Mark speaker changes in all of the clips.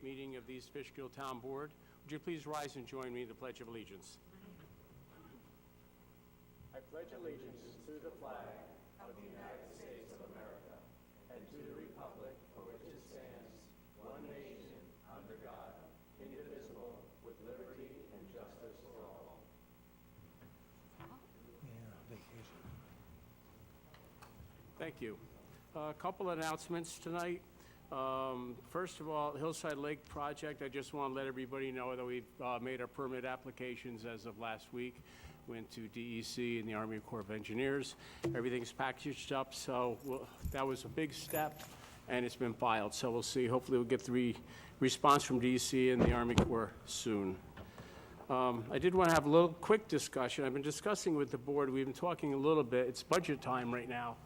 Speaker 1: meeting of the East Fishkill Town Board. Would you please rise and join me in the Pledge of Allegiance? I pledge allegiance to the flag of the United States of America and to the republic for which it stands, one nation, under God, indivisible, with liberty and justice for all. Thank you. A couple of announcements tonight. First of all, Hillside Lake project, I just want to let everybody know that we've made our permit applications as of last week. Went to DEC and the Army Corps of Engineers. Everything's packaged up, so that was a big step, and it's been filed. So we'll see. Hopefully we'll get the response from DEC and the Army Corps soon. I did want to have a little quick discussion. I've been discussing with the board. We've been talking a little bit. It's budget time right now.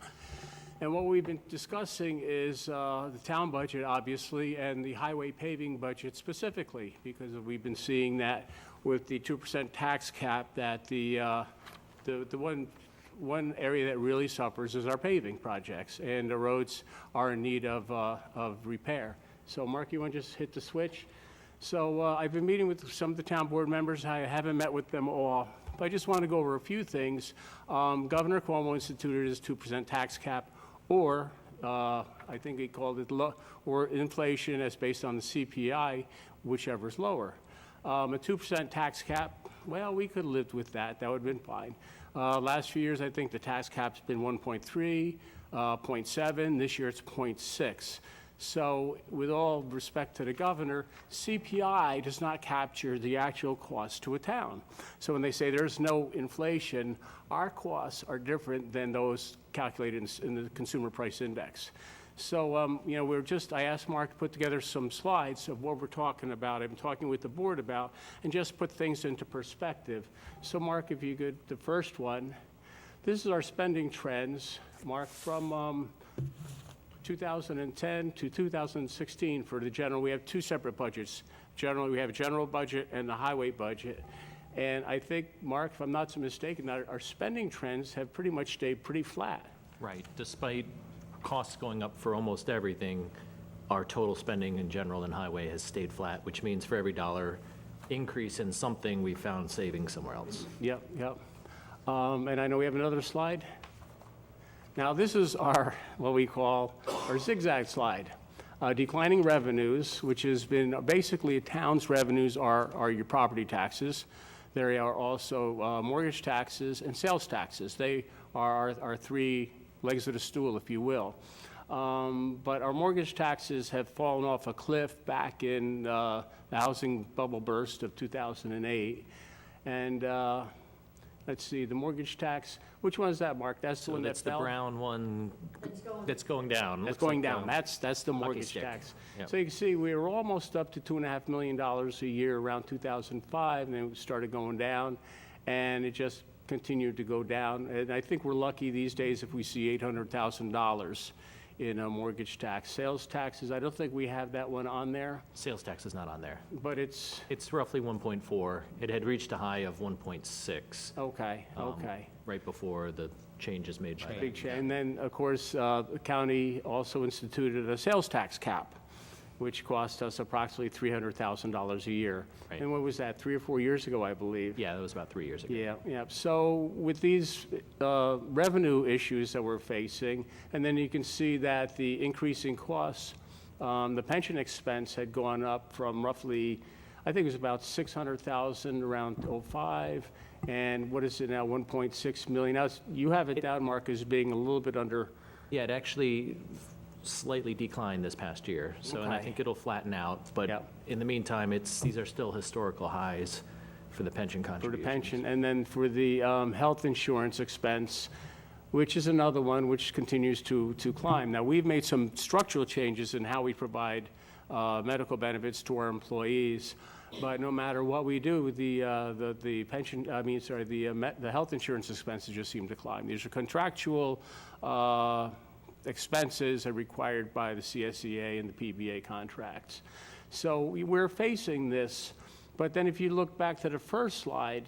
Speaker 1: And what we've been discussing is the town budget, obviously, and the highway paving budget specifically, because we've been seeing that with the 2% tax cap, that the one area that really suffers is our paving projects, and the roads are in need of repair. So, Mark, you want to just hit the switch? So I've been meeting with some of the town board members. I haven't met with them all, but I just want to go over a few things. Governor Cuomo instituted his 2% tax cap, or I think he called it or inflation as based on the CPI, whichever is lower. A 2% tax cap, well, we could have lived with that. That would have been fine. Last few years, I think the tax cap's been 1.3, 0.7. This year, it's 0.6. So with all respect to the governor, CPI does not capture the actual cost to a town. So when they say there's no inflation, our costs are different than those calculated in the Consumer Price Index. So, I asked Mark to put together some slides of what we're talking about. I've been talking with the board about, and just put things into perspective. So Mark, if you could, the first one, this is our spending trends, Mark, from 2010 to 2016 for the general. We have two separate budgets. Generally, we have a general budget and the highway budget. And I think, Mark, if I'm not mistaken, our spending trends have pretty much stayed pretty flat.
Speaker 2: Right. Despite costs going up for almost everything, our total spending in general and highway has stayed flat, which means for every dollar increase in something, we found savings somewhere else.
Speaker 1: Yep. And I know we have another slide. Now, this is what we call our zigzag slide. Declining revenues, which has been basically a town's revenues are your property taxes. There are also mortgage taxes and sales taxes. They are our three legs of the stool, if you will. But our mortgage taxes have fallen off a cliff back in the housing bubble burst of 2008. And let's see, the mortgage tax, which one is that, Mark? That's the one that fell?
Speaker 2: That's the brown one that's going down.
Speaker 1: That's going down. That's the mortgage tax.
Speaker 2: Yep.
Speaker 1: So you can see we were almost up to $2.5 million a year around 2005, and then it started going down, and it just continued to go down. And I think we're lucky these days if we see $800,000 in a mortgage tax. Sales taxes, I don't think we have that one on there.
Speaker 2: Sales tax is not on there.
Speaker 1: But it's
Speaker 2: roughly 1.4. It had reached a high of 1.6.
Speaker 1: okay.
Speaker 2: Right before the changes made by
Speaker 1: Big change. And then, of course, the county also instituted a sales tax cap, which cost us approximately $300,000 a year.
Speaker 2: Right.
Speaker 1: And what was that, 3 or 4 years ago, I believe?
Speaker 2: Yeah, that was about 3 years ago.
Speaker 1: Yeah. So with these revenue issues that we're facing, and then you can see that the increasing costs, the pension expense had gone up from roughly, I think it was about $600,000 around '05, and what is it now, 1.6 million. Now, you have it down, Mark, as being a little bit under.
Speaker 2: Yeah, it actually slightly declined this past year. So, and I think it'll flatten out. But in the meantime, these are still historical highs for the pension contributions.
Speaker 1: For the pension, and then for the health insurance expense, which is another one which continues to climb. Now, we've made some structural changes in how we provide medical benefits to our employees, but no matter what we do, the health insurance expenses just seem to climb. These are contractual expenses are required by the CSEA and the PBA contracts. So we're facing this, but then if you look back to the first slide,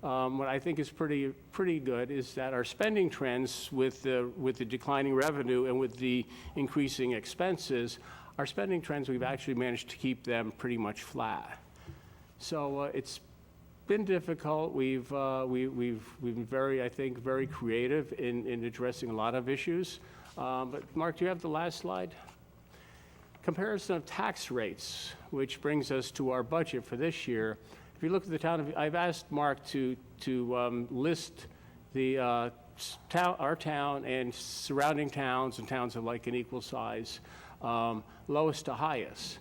Speaker 1: what I think is pretty good is that our spending trends with the declining revenue and with the increasing expenses, our spending trends, we've actually managed to keep them pretty much flat. So it's been difficult. We've been very, I think, very creative in addressing a lot of issues. But Mark, do you have the last slide? Comparison of tax rates, which brings us to our budget for this year. If you look at the town, I've asked Mark to list the our town and surrounding towns and towns of like an equal size, lowest to highest.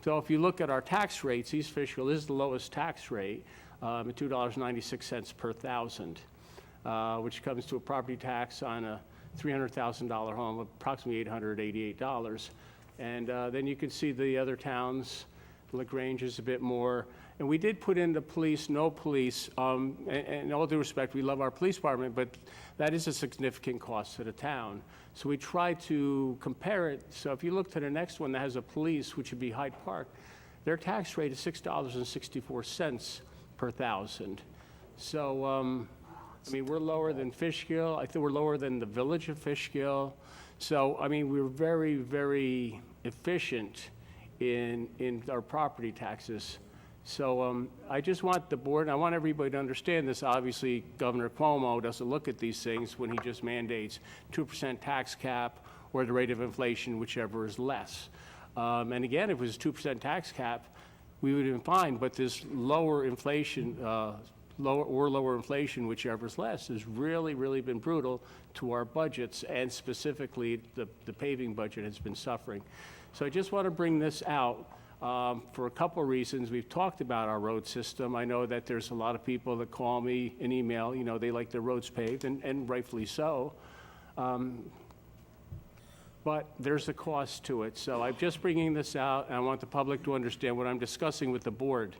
Speaker 1: So if you look at our tax rates, East Fishkill is the lowest tax rate at $2.96 per thousand, which comes to a property tax on a $300,000 home of approximately $888. And then you can see the other towns. LaGrange is a bit more. And we did put in the police, no police. And in all due respect, we love our police department, but that is a significant cost to the town. So we try to compare it. So if you look to the next one that has a police, which would be Hyde Park, their tax rate is $6.64 per thousand. So, I mean, we're lower than Fishkill. I think we're lower than the village of Fishkill. So, I mean, we're very, very efficient in our property taxes. So I just want the board, and I want everybody to understand this. Obviously, Governor Cuomo doesn't look at these things when he just mandates 2% tax cap or the rate of inflation, whichever is less. And again, if it was a 2% tax cap, we would have been fine, but this lower inflation, lower inflation, whichever is less, has really, really been brutal to our budgets, and specifically the paving budget has been suffering. So I just want to bring this out for a couple of reasons. We've talked about our road system. I know that there's a lot of people that call me and email, you know, they like their roads paved, and rightfully so. But there's a cost to it. So I'm just bringing this out, and I want the public to understand what I'm discussing with the board.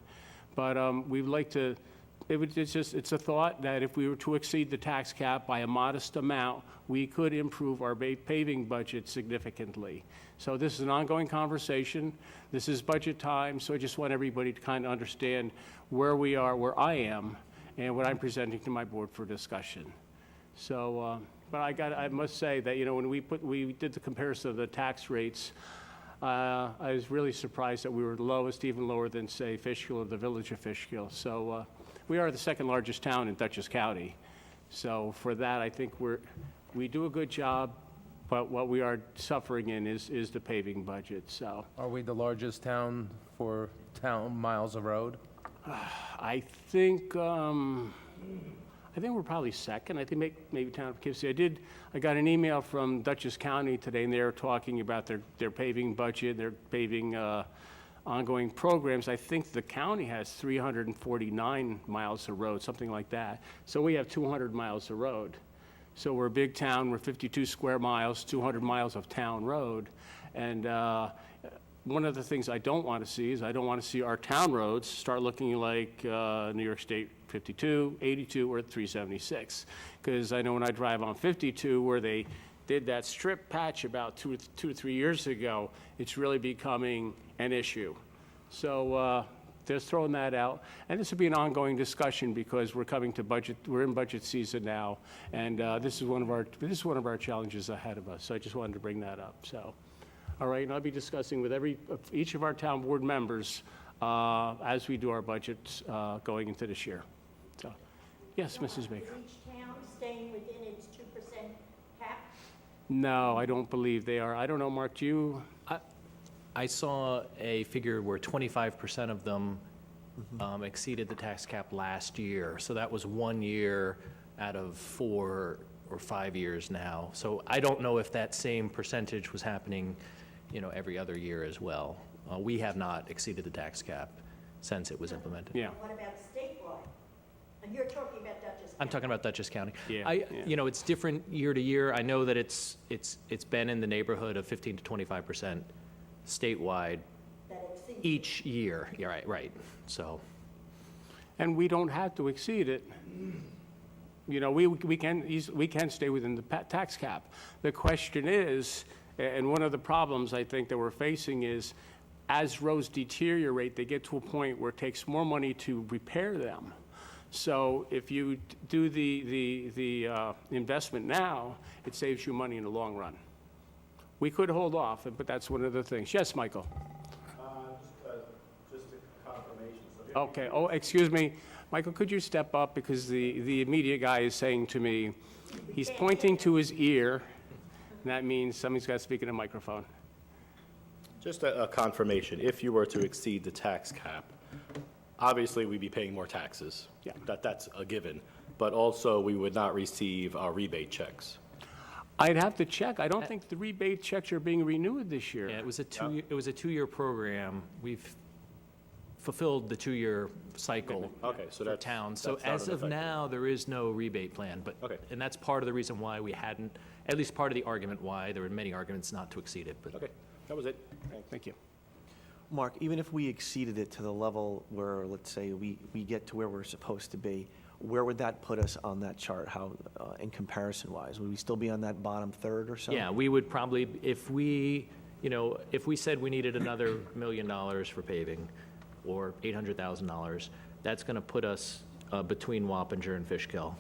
Speaker 1: But we'd like to, it's a thought that if we were to exceed the tax cap by a modest amount, we could improve our paving budget significantly. So this is an ongoing conversation. This is budget time, so I just want everybody to kind of understand where we are, where I am, and what I'm presenting to my board for discussion. So, but I must say that, you know, when we did the comparison of the tax rates, I was really surprised that we were the lowest, even lower than, say, Fishkill or the village of Fishkill. So we are the second largest town in Dutchess County. So for that, I think we do a good job, but what we are suffering in is the paving budget, so.
Speaker 3: Are we the largest town for town miles of road?
Speaker 1: I think we're probably second. I think maybe town of Poughkeepsie. I got an email from Dutchess County today, and they're talking about their paving budget, their paving ongoing programs. I think the county has 349 miles of road, something like that. So we have 200 miles of road. So we're a big town. We're 52 square miles, 200 miles of town road. And one of the things I don't want to see is I don't want to see our town roads start looking like New York State 52, 82, or 376. Because I know when I drive on 52, where they did that strip patch about two or 3 years ago, it's really becoming an issue. So just throwing that out. And this will be an ongoing discussion because we're coming to budget, we're in budget season now, and this is one of our challenges ahead of us. So I just wanted to bring that up. So, all right, and I'll be discussing with each of our town board members as we do our budgets going into this year. So, yes, Mrs. Baker.
Speaker 4: Is each town staying within its 2% cap?
Speaker 1: No, I don't believe they are. I don't know, Mark, do you?
Speaker 2: I saw a figure where 25% of them exceeded the tax cap last year. So that was 1 year out of 4 or 5 years now. So I don't know if that same percentage was happening, you know, every other year as well. We have not exceeded the tax cap since it was implemented.
Speaker 1: Yeah.
Speaker 4: What about statewide? And you're talking about Dutchess County.
Speaker 2: I'm talking about Dutchess County.
Speaker 1: Yeah, yeah.
Speaker 2: You know, it's different year to year. I know that it's been in the neighborhood of 15 to 25% statewide
Speaker 4: That exceeds.
Speaker 2: each year. Yeah, right. So,
Speaker 1: And we don't have to exceed it. You know, we can stay within the tax cap. The question is, and one of the problems I think that we're facing is, as roads deteriorate, they get to a point where it takes more money to repair them. So if you do the investment now, it saves you money in the long run. We could hold off, but that's one of the things. Yes, Michael?
Speaker 5: Just a confirmation.
Speaker 1: Okay, oh, excuse me. Michael, could you step up, because the media guy is saying to me, he's pointing to his ear, and that means somebody's got to speak in a microphone.
Speaker 5: Just a confirmation. If you were to exceed the tax cap, obviously we'd be paying more taxes.
Speaker 1: Yeah.
Speaker 5: That's a given. But also, we would not receive our rebate checks.
Speaker 1: I'd have to check. I don't think the rebate checks are being renewed this year.
Speaker 2: Yeah, it was a two-year program. We've fulfilled the two-year cycle
Speaker 5: Okay, so
Speaker 2: for
Speaker 5: that's-
Speaker 2: towns. So
Speaker 5: that's not
Speaker 2: as
Speaker 5: in
Speaker 2: of
Speaker 5: effect.
Speaker 2: now, there is no rebate plan, but,
Speaker 5: Okay.
Speaker 2: and that's part of the reason why we hadn't, at least part of the argument why, there were many arguments not to exceed it, but
Speaker 5: Okay, that was it.
Speaker 1: Thank you.
Speaker 6: Mark, even if we exceeded it to the level where, let's say, we get to where we're supposed to be, where would that put us on that chart, how, in comparison-wise? Would we still be on that bottom third or so?
Speaker 2: yeah, we would probably, if we said we needed another $1 million for paving, or $800,000, that's going to put us between Wappinger and Fishkill.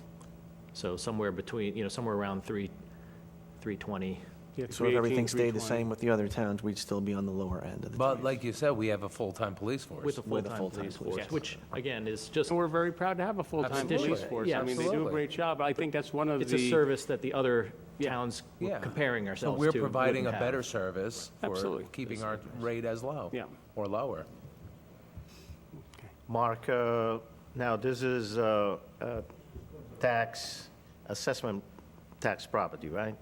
Speaker 2: So somewhere between, somewhere around 320.
Speaker 1: Yeah,
Speaker 6: So if everything
Speaker 1: 318,
Speaker 6: stayed the
Speaker 1: 320.
Speaker 6: same with the other towns, we'd still be on the lower end of the
Speaker 3: But
Speaker 6: tree.
Speaker 3: like you said, we have a full-time police force.
Speaker 2: With a
Speaker 6: With a
Speaker 2: full-time
Speaker 6: full-time
Speaker 2: police
Speaker 6: police
Speaker 2: force,
Speaker 1: force.
Speaker 2: which, again, is just,
Speaker 1: And we're very proud to have a full-time
Speaker 3: Absolutely.
Speaker 1: police force.
Speaker 2: Yeah,
Speaker 1: I mean, they do a
Speaker 3: absolutely.
Speaker 1: great job. I think that's one of
Speaker 2: it's
Speaker 1: the...
Speaker 2: a service that the other
Speaker 1: Yeah.
Speaker 2: towns,
Speaker 3: Yeah.
Speaker 2: comparing
Speaker 3: So
Speaker 2: ourselves to,
Speaker 3: we're providing a
Speaker 2: wouldn't have.
Speaker 3: better service for
Speaker 1: Absolutely.
Speaker 3: keeping our rate as low.
Speaker 1: Yeah.
Speaker 3: Or lower.
Speaker 7: Mark, now this is tax, assessment tax property, right?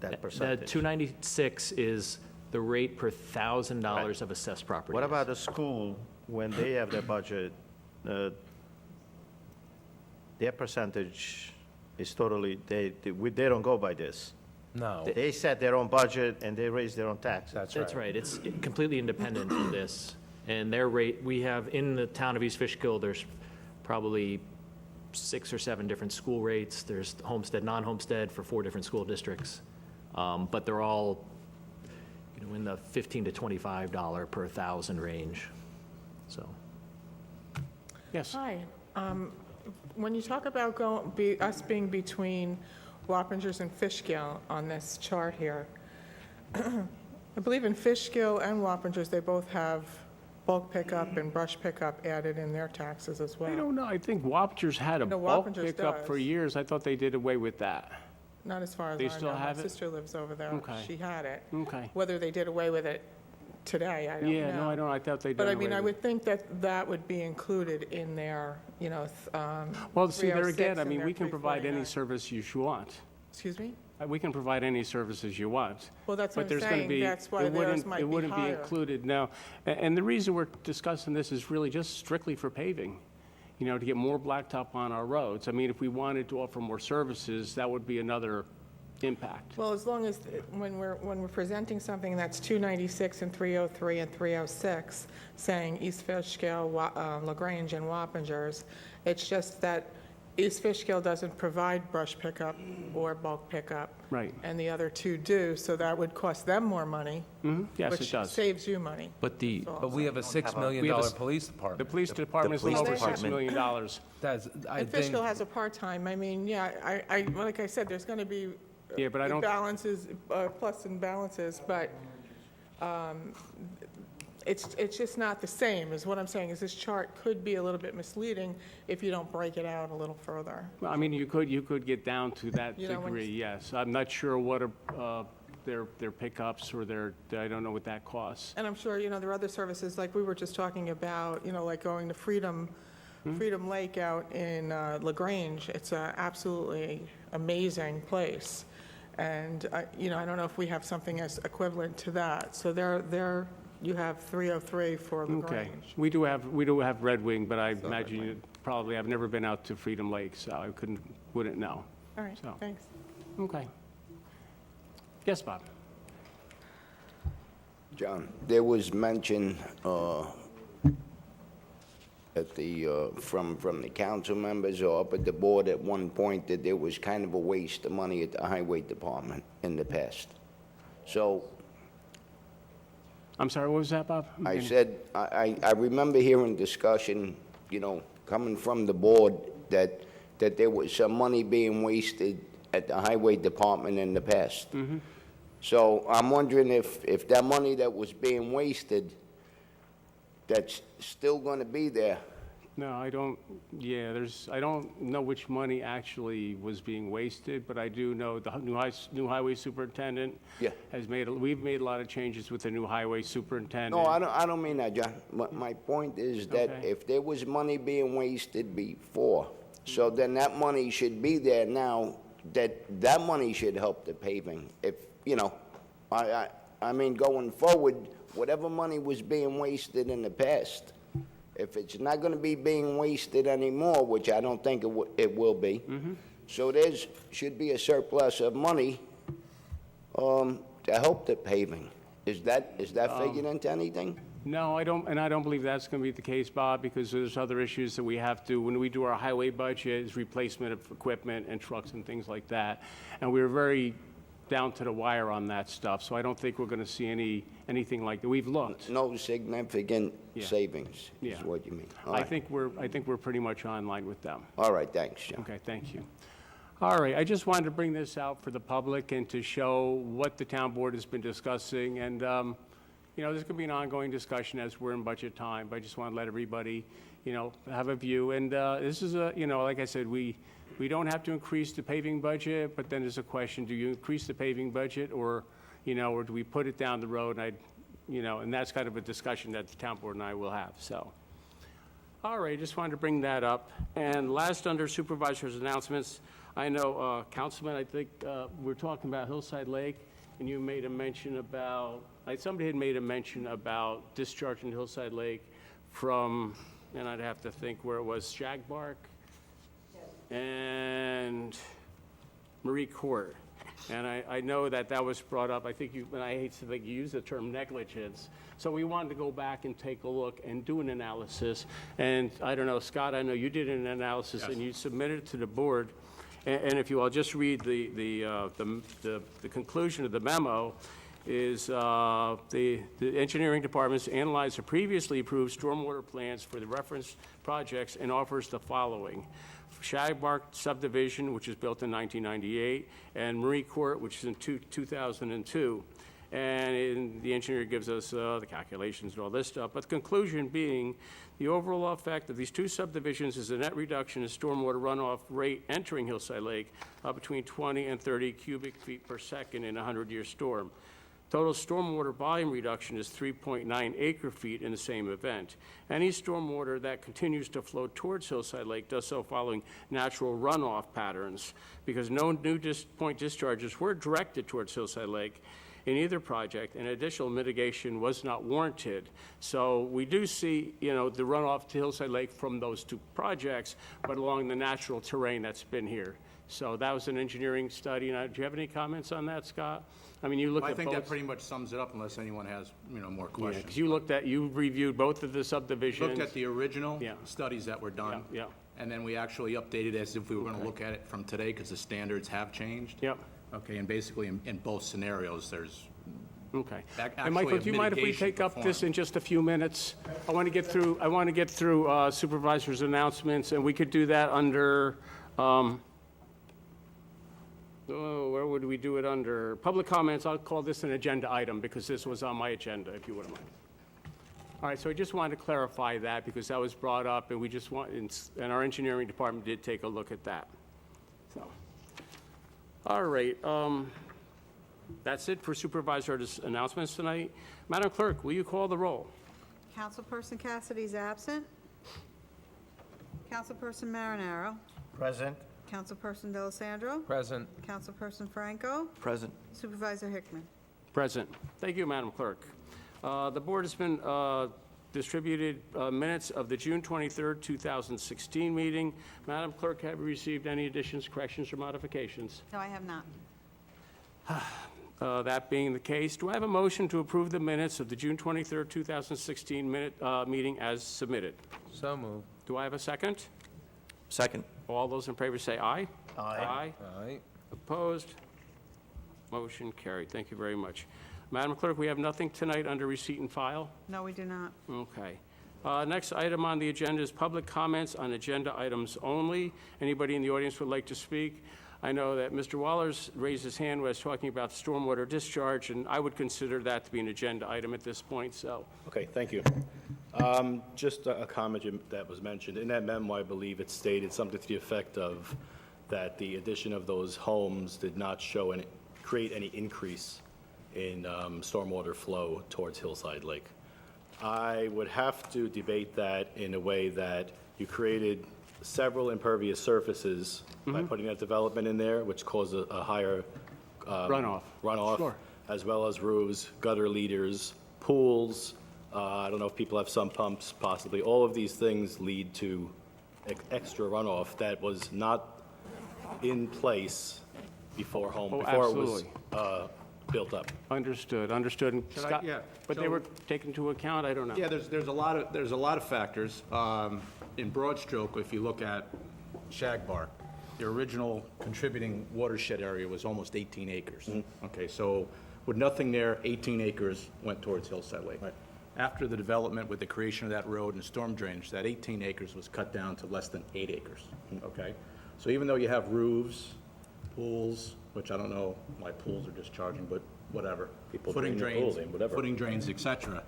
Speaker 7: That
Speaker 2: The
Speaker 7: percentage.
Speaker 2: 296 is the rate per $1,000 of assessed property.
Speaker 7: What about the school, when they have their budget, their percentage is totally, they don't go by this.
Speaker 3: No,
Speaker 7: They set their own budget and they raise their own taxes.
Speaker 3: that's right.
Speaker 2: That's right. It's completely independent of this. And their rate, we have, in the town of East Fishkill, there's probably 6 or 7 different school rates. There's homestead, non-homestead for 4 different school districts. But they're all, in the $15 to $25 per thousand range. So,
Speaker 1: Yes.
Speaker 8: Hi. When you talk about us being between Wappingers and Fishkill on this chart here, I believe in Fishkill and Wappingers, they both have bulk pickup and brush pickup added in their taxes as well.
Speaker 1: I don't know. I think Wappingers had a
Speaker 8: No,
Speaker 1: bulk
Speaker 8: Wappingers
Speaker 1: pickup for
Speaker 8: does.
Speaker 1: years. I thought they did away with that.
Speaker 8: Not as far as
Speaker 1: They
Speaker 8: I know.
Speaker 1: still have
Speaker 8: My
Speaker 1: it?
Speaker 8: sister lives over there.
Speaker 1: Okay.
Speaker 8: She had it.
Speaker 1: Okay.
Speaker 8: Whether they did away with it today, I don't know.
Speaker 1: Yeah, no, I don't. I thought they did
Speaker 8: But I
Speaker 1: away
Speaker 8: mean, I
Speaker 1: with it.
Speaker 8: would think that that would be included in their,
Speaker 1: Well, see, there
Speaker 8: 306
Speaker 1: again, I
Speaker 8: and
Speaker 1: mean,
Speaker 8: their
Speaker 1: we can provide any
Speaker 8: 349.
Speaker 1: service you want.
Speaker 8: excuse me?
Speaker 1: We can provide any services you want.
Speaker 8: Well, that's
Speaker 1: But
Speaker 8: what I'm
Speaker 1: there's going to
Speaker 8: saying.
Speaker 1: be,
Speaker 8: That's why
Speaker 1: it
Speaker 8: theirs
Speaker 1: wouldn't,
Speaker 8: might
Speaker 1: it
Speaker 8: be
Speaker 1: wouldn't be
Speaker 8: higher.
Speaker 1: included now. And the reason we're discussing this is really just strictly for paving, to get more blacktop on our roads. I mean, if we wanted to offer more services, that would be another impact.
Speaker 8: Well, as long as, when we're presenting something that's 296 and 303 and 306, saying East Fishkill, LaGrange, and Wappingers, it's just that East Fishkill doesn't provide brush pickup or bulk pickup.
Speaker 1: Right.
Speaker 8: And the other two do, so that would cost them more money.
Speaker 1: Yes, it
Speaker 8: Which
Speaker 1: does.
Speaker 8: saves you money.
Speaker 2: but the,
Speaker 3: But we have a $6 million
Speaker 1: We have a-
Speaker 3: police
Speaker 1: The
Speaker 3: department.
Speaker 1: police department's
Speaker 6: police
Speaker 1: over $6
Speaker 6: department-
Speaker 1: million.
Speaker 3: That's, I
Speaker 8: And
Speaker 3: think,
Speaker 8: Fishkill has a part-time, I mean, yeah, like I said, there's going to be
Speaker 1: Yeah, but I don't,
Speaker 8: balances, plus and balances, but it's just not the same, is what I'm saying, is this chart could be a little bit misleading if you don't break it out a little further.
Speaker 1: I mean, you could get down to that
Speaker 8: You know, when-
Speaker 1: degree, yes. I'm not sure what their pickups or I don't know what that costs.
Speaker 8: And I'm sure, there are other services, like we were just talking about, like going to Freedom Lake out in LaGrange. It's a absolutely amazing place. And, I don't know if we have something as equivalent to that. So you have 303 for
Speaker 1: Okay.
Speaker 8: LaGrange.
Speaker 1: We do have Red Wing, but I imagine you probably, I've never been out to Freedom Lake, so I wouldn't know.
Speaker 8: All right,
Speaker 1: So.
Speaker 8: thanks.
Speaker 1: Okay. Yes, Bob?
Speaker 9: John, there was mention at from the council members or up at the board at one point that there was kind of a waste of money at the highway department in the past. So
Speaker 1: I'm sorry, what was that, Bob?
Speaker 9: I said, I remember hearing discussion, coming from the board that there was some money being wasted at the highway department in the past. So I'm wondering if that money that was being wasted, that's still gonna be there.
Speaker 1: No, I don't, yeah, I don't know which money actually was being wasted, but I do know the new highway superintendent
Speaker 9: Yeah.
Speaker 1: we've made a lot of changes with the new highway superintendent.
Speaker 9: No, I don't mean that, John. My point is that
Speaker 1: Okay.
Speaker 9: if there was money being wasted before, so then that money should be there now, that money should help the paving. If, you know, I mean, going forward, whatever money was being wasted in the past, if it's not gonna be being wasted anymore, which I don't think it will be, so should be a surplus of money, to help the paving. Is that figured into anything?
Speaker 1: No, I don't believe that's going to be the case, Bob, because there's other issues that we have to, when we do our highway budget, is replacement of equipment and trucks and things like that. And we're very down to the wire on that stuff, so I don't think we're going to see anything like that. We've looked.
Speaker 9: No significant
Speaker 1: Yeah.
Speaker 9: savings, is
Speaker 1: Yeah.
Speaker 9: what you mean. All
Speaker 1: I
Speaker 9: right.
Speaker 1: think we're pretty much online with them.
Speaker 9: All right, thanks, John.
Speaker 1: Okay, thank you. All right, I just wanted to bring this out for the public and to show what the town board has been discussing. And, you know, there's going to be an ongoing discussion as we're in budget time, but I just want to let everybody, you know, have a view. And this is you know, like I said, we don't have to increase the paving budget, but then there's a question, do you increase the paving budget or, you know, or do we put it down the road? And you know, and that's kind of a discussion that the town board and I will have, so. All right, just wanted to bring that up. And last, under supervisors' announcements, I know, Councilman, I think we're talking about Hillside Lake, and you made a mention about, somebody had made a mention about discharging Hillside Lake from, and I'd have to think where it was, Shagbark and Marie Court. And I know that was brought up, I think and I hate to think you used the term negligence. So we wanted to go back and take a look and do an analysis. And I don't know, Scott, I know you did an analysis and you submitted it to the board. And if you, I'll just read the conclusion of the memo is the engineering departments analyzed the previously approved stormwater plans for the reference projects and offers the following. Shagbark subdivision, which was built in 1998, and Marie Court, which is in 2002. And the engineer gives us the calculations and all this stuff. But the conclusion being, the overall effect of these two subdivisions is a net reduction in stormwater runoff rate entering Hillside Lake of between 20 and 30 cubic feet per second in a 100-year storm. Total stormwater volume reduction is 3.9 acre-feet in the same event. Any stormwater that continues to flow towards Hillside Lake does so following natural runoff patterns, because no new point discharges were directed towards Hillside Lake in either project, and additional mitigation was not warranted. So we do see, you know, the runoff to Hillside Lake from those two projects, but along the natural terrain that's been here. So that was an engineering study. And do you have any comments on that, Scott? I mean, you looked
Speaker 10: I
Speaker 1: at both.
Speaker 10: think that pretty much sums it up unless anyone has, you know, more
Speaker 1: Yeah,
Speaker 10: questions.
Speaker 1: because you reviewed both of the subdivisions.
Speaker 10: Looked at the original
Speaker 1: Yeah.
Speaker 10: studies that were done.
Speaker 1: Yeah, yeah.
Speaker 10: And then we actually updated as if we were gonna look at it from today, because the standards have changed.
Speaker 1: Yep,
Speaker 10: Okay, and basically in both scenarios, there's,
Speaker 1: okay.
Speaker 10: Ac-
Speaker 1: And Michael,
Speaker 10: actually a
Speaker 1: do you mind if we
Speaker 10: mitigation
Speaker 1: take up this
Speaker 10: performed.
Speaker 1: in just a few minutes? I want to get through supervisors' announcements, and we could do that under, where would we do it under? Public comments. I'll call this an agenda item because this was on my agenda, if you wouldn't mind. All right, so I just wanted to clarify that because that was brought up, and we just want, and our engineering department did take a look at that. So, all right, that's it for supervisors' announcements tonight. Madam Clerk, will you call the roll?
Speaker 11: Councilperson Cassidy is absent. Councilperson Marinaro.
Speaker 7: Present.
Speaker 11: Councilperson Delisandro.
Speaker 3: Present.
Speaker 11: Councilperson Franco.
Speaker 6: Present.
Speaker 11: Supervisor Hickman.
Speaker 1: Present. Thank you, Madam Clerk. The board has been distributed minutes of the June 23rd, 2016 meeting. Madam Clerk, have you received any additions, corrections, or modifications?
Speaker 11: No, I have not.
Speaker 1: That being the case, do I have a motion to approve the minutes of the June 23rd, 2016 meeting as submitted?
Speaker 3: So moved.
Speaker 1: Do I have a second?
Speaker 6: Second.
Speaker 1: All those in favor say aye. Aye.
Speaker 3: Aye.
Speaker 1: Opposed? Motion carried. Thank you very much. Madam Clerk, we have nothing tonight under receipt and file?
Speaker 11: No, we do not.
Speaker 1: Okay. Next item on the agenda is public comments on agenda items only. Anybody in the audience would like to speak? I know that Mr. Waller's raised his hand when I was talking about stormwater discharge, and I would consider that to be an agenda item at this point, so.
Speaker 5: Okay, thank you. Just a comment that was mentioned. In that memo, I believe it stated something to the effect of that the addition of those homes did not show any, create any increase in stormwater flow towards Hillside Lake. I would have to debate that in a way that you created several impervious surfaces by putting that development in there, which caused a higher
Speaker 1: Runoff. Sure.
Speaker 5: as well as roofs, gutter leaders, pools. I don't know if people have sump pumps, possibly. All of these things lead to extra runoff that was not in place before
Speaker 1: Oh,
Speaker 5: before it was
Speaker 1: absolutely.
Speaker 5: built up.
Speaker 1: Understood. And
Speaker 10: Should I-
Speaker 1: Scott,
Speaker 10: yeah,
Speaker 1: but they
Speaker 10: so-
Speaker 1: were taken into account? I don't know.
Speaker 10: Yeah, there's a lot of factors. In broad stroke, if you look at Shagbark, the original contributing watershed area was almost 18 acres. Okay, so with nothing there, 18 acres went towards Hillside Lake. After the development with the creation of that road and storm drainage, that 18 acres was cut down to less than 8 acres, okay? So even though you have roofs, pools, which I don't know why pools are discharging, but whatever.
Speaker 5: People
Speaker 10: Footing
Speaker 5: drain their
Speaker 10: drains,
Speaker 5: pools in, whatever.
Speaker 10: footing drains, et cetera.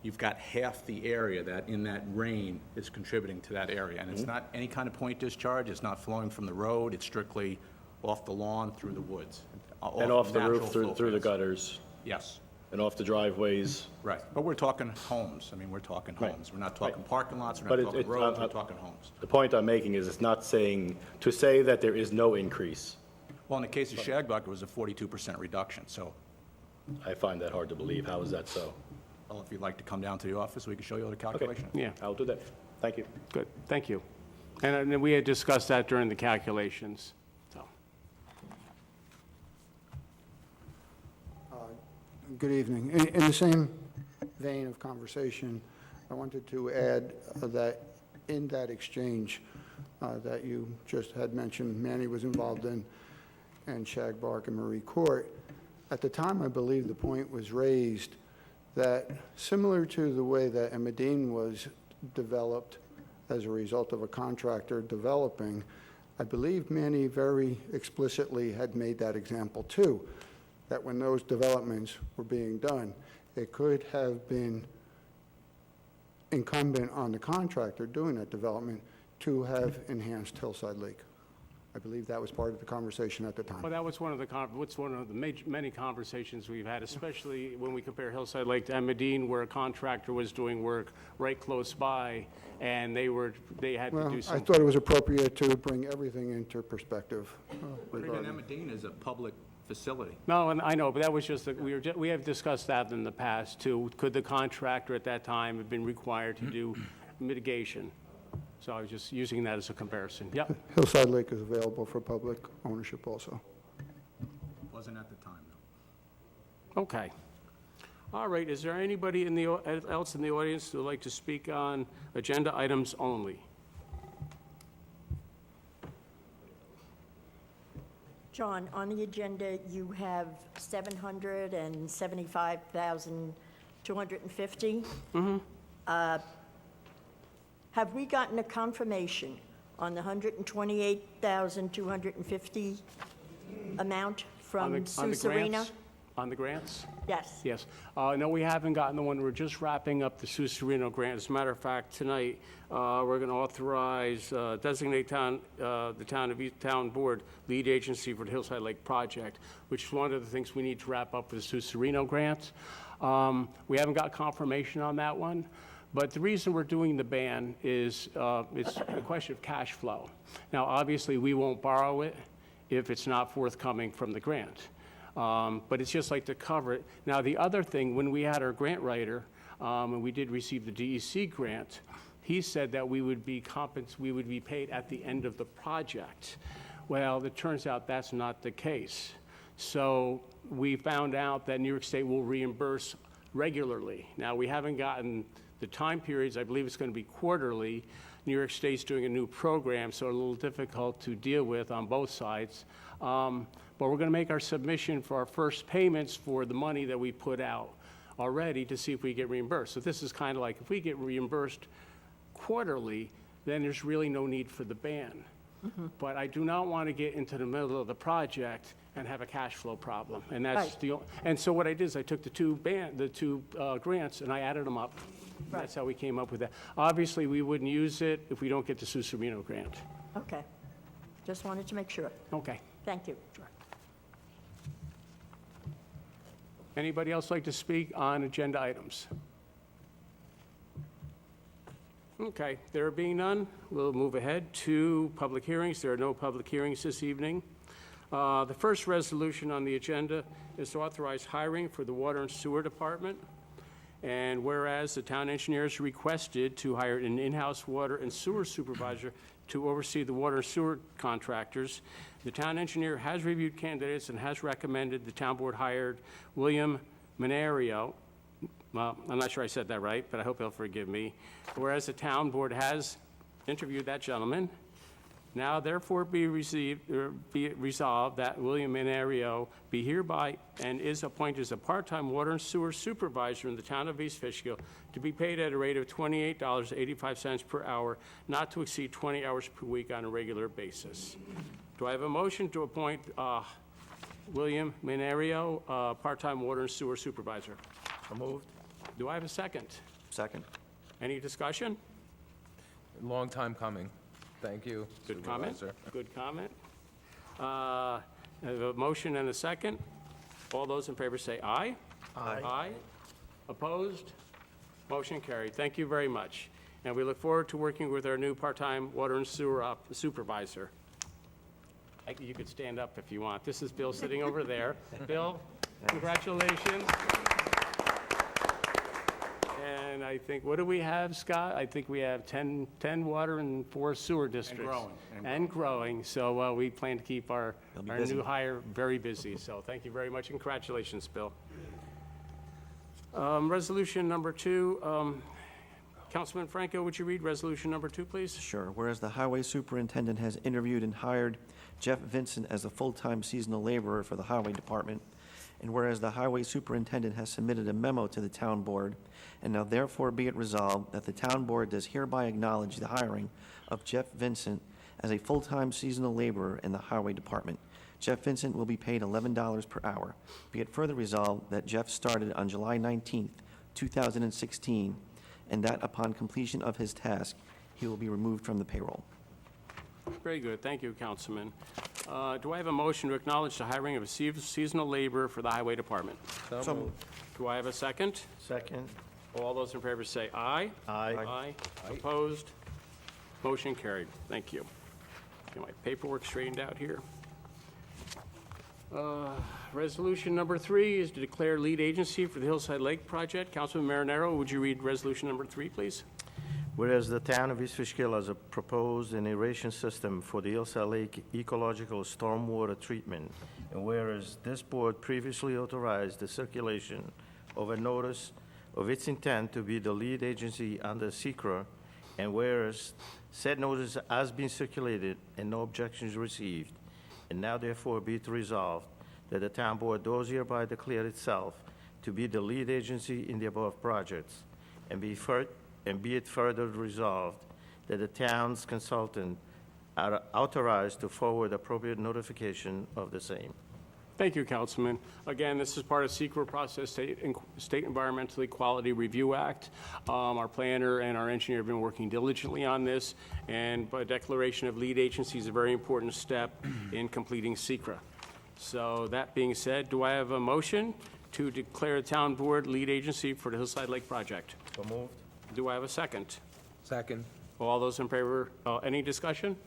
Speaker 10: You've got half the area that in that rain is contributing to that area. And it's not any kind of point discharge, it's not flowing from the road, it's strictly off the lawn through the woods.
Speaker 5: And off the
Speaker 10: natural
Speaker 5: roof,
Speaker 10: flow
Speaker 5: through the
Speaker 10: paths.
Speaker 5: gutters,
Speaker 10: Yes,
Speaker 5: and off the driveways.
Speaker 10: right. But we're talking homes, I mean, we're talking
Speaker 5: Right.
Speaker 10: homes. We're not talking parking lots, we're
Speaker 5: But
Speaker 10: not talking
Speaker 5: it-
Speaker 10: roads, we're talking homes.
Speaker 5: The point I'm making is it's not saying, to say that there is no increase,
Speaker 10: Well, in the case of Shagbuck, it was a 42% reduction, so,
Speaker 5: I find that hard to believe. How is that so?
Speaker 10: well, if you'd like to come down to the office, we can show you all the
Speaker 5: Okay,
Speaker 10: calculation.
Speaker 1: Yeah.
Speaker 5: I'll do that. Thank you.
Speaker 1: Good, thank you. And then we had discussed that during the calculations, so.
Speaker 12: Good evening. In the same vein of conversation, I wanted to add that in that exchange that you just had mentioned, Manny was involved in, and Shagbark and Marie Court, at the time, I believe the point was raised that similar to the way that Emmeline was developed as a result of a contractor developing, I believe Manny very explicitly had made that example too, that when those developments were being done, it could have been incumbent on the contractor doing that development to have enhanced Hillside Lake. I believe that was part of the conversation at the time.
Speaker 1: Well, that was one of the many conversations we've had, especially when we compare Hillside Lake to Emmeline, where a contractor was doing work right close by, and they had to
Speaker 12: Well,
Speaker 1: do
Speaker 12: I
Speaker 1: some.
Speaker 12: thought it was appropriate to bring everything into perspective
Speaker 10: But again,
Speaker 12: regarding.
Speaker 10: Emmeline is a public facility.
Speaker 1: No, and I know, but that was just, we have discussed that in the past, too. Could the contractor at that time have been required to do mitigation? So I was just using that as a comparison. Yep.
Speaker 12: Hillside Lake is available for public ownership also.
Speaker 10: Wasn't at the time, though.
Speaker 1: Okay. All right, is there anybody else in the audience who would like to speak on agenda items only?
Speaker 4: John, on the agenda, you have 775,250. Have we gotten a confirmation on the 128,250 amount
Speaker 1: On
Speaker 4: from
Speaker 1: the
Speaker 4: Suserena?
Speaker 1: grants? On the grants?
Speaker 4: Yes.
Speaker 1: Yes. No, we haven't gotten the one. We're just wrapping up the Susereno grant. As a matter of fact, tonight, we're going to authorize, designate the town board lead agency for the Hillside Lake project, which is one of the things we need to wrap up with the Susereno grant. We haven't got confirmation on that one, but the reason we're doing the ban is it's a question of cash flow. Now, obviously, we won't borrow it if it's not forthcoming from the grant. But it's just like to cover it. Now, the other thing, when we had our grant writer, and we did receive the DEC grant, he said that we would be paid at the end of the project. Well, it turns out that's not the case. So we found out that New York State will reimburse regularly. Now, we haven't gotten the time periods. I believe it's going to be quarterly. New York State's doing a new program, so a little difficult to deal with on both sides. But we're going to make our submission for our first payments for the money that we put out already to see if we get reimbursed. So this is kind of like, if we get reimbursed quarterly, then there's really no need for the ban. But I do not want to get into the middle of the project and have a cash flow problem. And that's
Speaker 4: Right.
Speaker 1: the, and so what I did is I took the two grants and I added them up.
Speaker 4: Right.
Speaker 1: That's how we came up with that. Obviously, we wouldn't use it if we don't get the Susurino grant.
Speaker 4: Okay. Just wanted to make sure.
Speaker 1: Okay.
Speaker 4: Thank you.
Speaker 1: Anybody else like to speak on agenda items? Okay, there being none, we'll move ahead to public hearings. There are no public hearings this evening. The first resolution on the agenda is to authorize hiring for the Water and Sewer Department. And whereas the town engineers requested to hire an in-house water and sewer supervisor to oversee the water and sewer contractors, the town engineer has reviewed candidates and has recommended the town board hired William Menario. Well, I'm not sure I said that right, but I hope he'll forgive me. Whereas the town board has interviewed that gentleman, now therefore be it resolved that William Menario be hereby and is appointed as a part-time water and sewer supervisor in the town of East Fishkill to be paid at a rate of $28.85 per hour, not to exceed 20 hours per week on a regular basis. Do I have a motion to appoint William Menario, part-time water and sewer supervisor?
Speaker 7: So moved.
Speaker 1: Do I have a second?
Speaker 6: Second.
Speaker 1: Any discussion?
Speaker 3: Long time coming. Thank you,
Speaker 1: Good comment.
Speaker 3: Supervisor.
Speaker 1: Good comment. I have a motion and a second. All those in favor say aye.
Speaker 7: Aye.
Speaker 1: Aye. Opposed? Motion carried. Thank you very much. And we look forward to working with our new part-time water and sewer supervisor. You could stand up if you want. This is Bill sitting over there. Bill, congratulations. And I think, what do we have, Scott? I think we have 10 water and 4 sewer districts.
Speaker 10: growing,
Speaker 1: And growing. So we plan to keep our
Speaker 6: be busy.
Speaker 1: new hire very busy. So thank you very much, and congratulations, Bill. Resolution number 2. Councilman Franco, would you read resolution number 2, please?
Speaker 6: Sure. Whereas the highway superintendent has interviewed and hired Jeff Vincent as a full-time seasonal laborer for the highway department, and whereas the highway superintendent has submitted a memo to the town board, and now therefore be it resolved that the town board does hereby acknowledge the hiring of Jeff Vincent as a full-time seasonal laborer in the highway department. Jeff Vincent will be paid $11 per hour. Be it further resolved that Jeff started on July 19th, 2016, and that upon completion of his task, he will be removed from the payroll.
Speaker 1: Very good. Thank you, Councilman. Do I have a motion to acknowledge the hiring of a seasonal laborer for the highway department?
Speaker 3: So moved.
Speaker 1: Do I have a second?
Speaker 7: Second.
Speaker 1: All those in favor say aye.
Speaker 7: Aye.
Speaker 1: Aye. Opposed? Motion carried. Thank you. Get my paperwork straightened out here. Resolution number 3 is to declare lead agency for the Hillside Lake project. Councilman Marinero, would you read resolution number 3, please?
Speaker 7: Whereas the town of East Fishkill has proposed an aeration system for the Hillside Lake ecological stormwater treatment, and whereas this board previously authorized the circulation of a notice of its intent to be the lead agency under SECRA, and whereas said notice has been circulated and no objections received, and now therefore be it resolved that the town board does hereby declare itself to be the lead agency in the above projects, and be it further resolved that the town's consultant are authorized to forward appropriate notification of the same.
Speaker 1: Thank you, Councilman. Again, this is part of SECRA process, State Environmental Quality Review Act. Our planner and our engineer have been working diligently on this, and by declaration of lead agency is a very important step in completing SECRA. So that being said, do I have a motion to declare the town board lead agency for the Hillside Lake project?
Speaker 7: So moved.
Speaker 1: Do I have a second?
Speaker 3: Second.
Speaker 1: All those in favor, any discussion?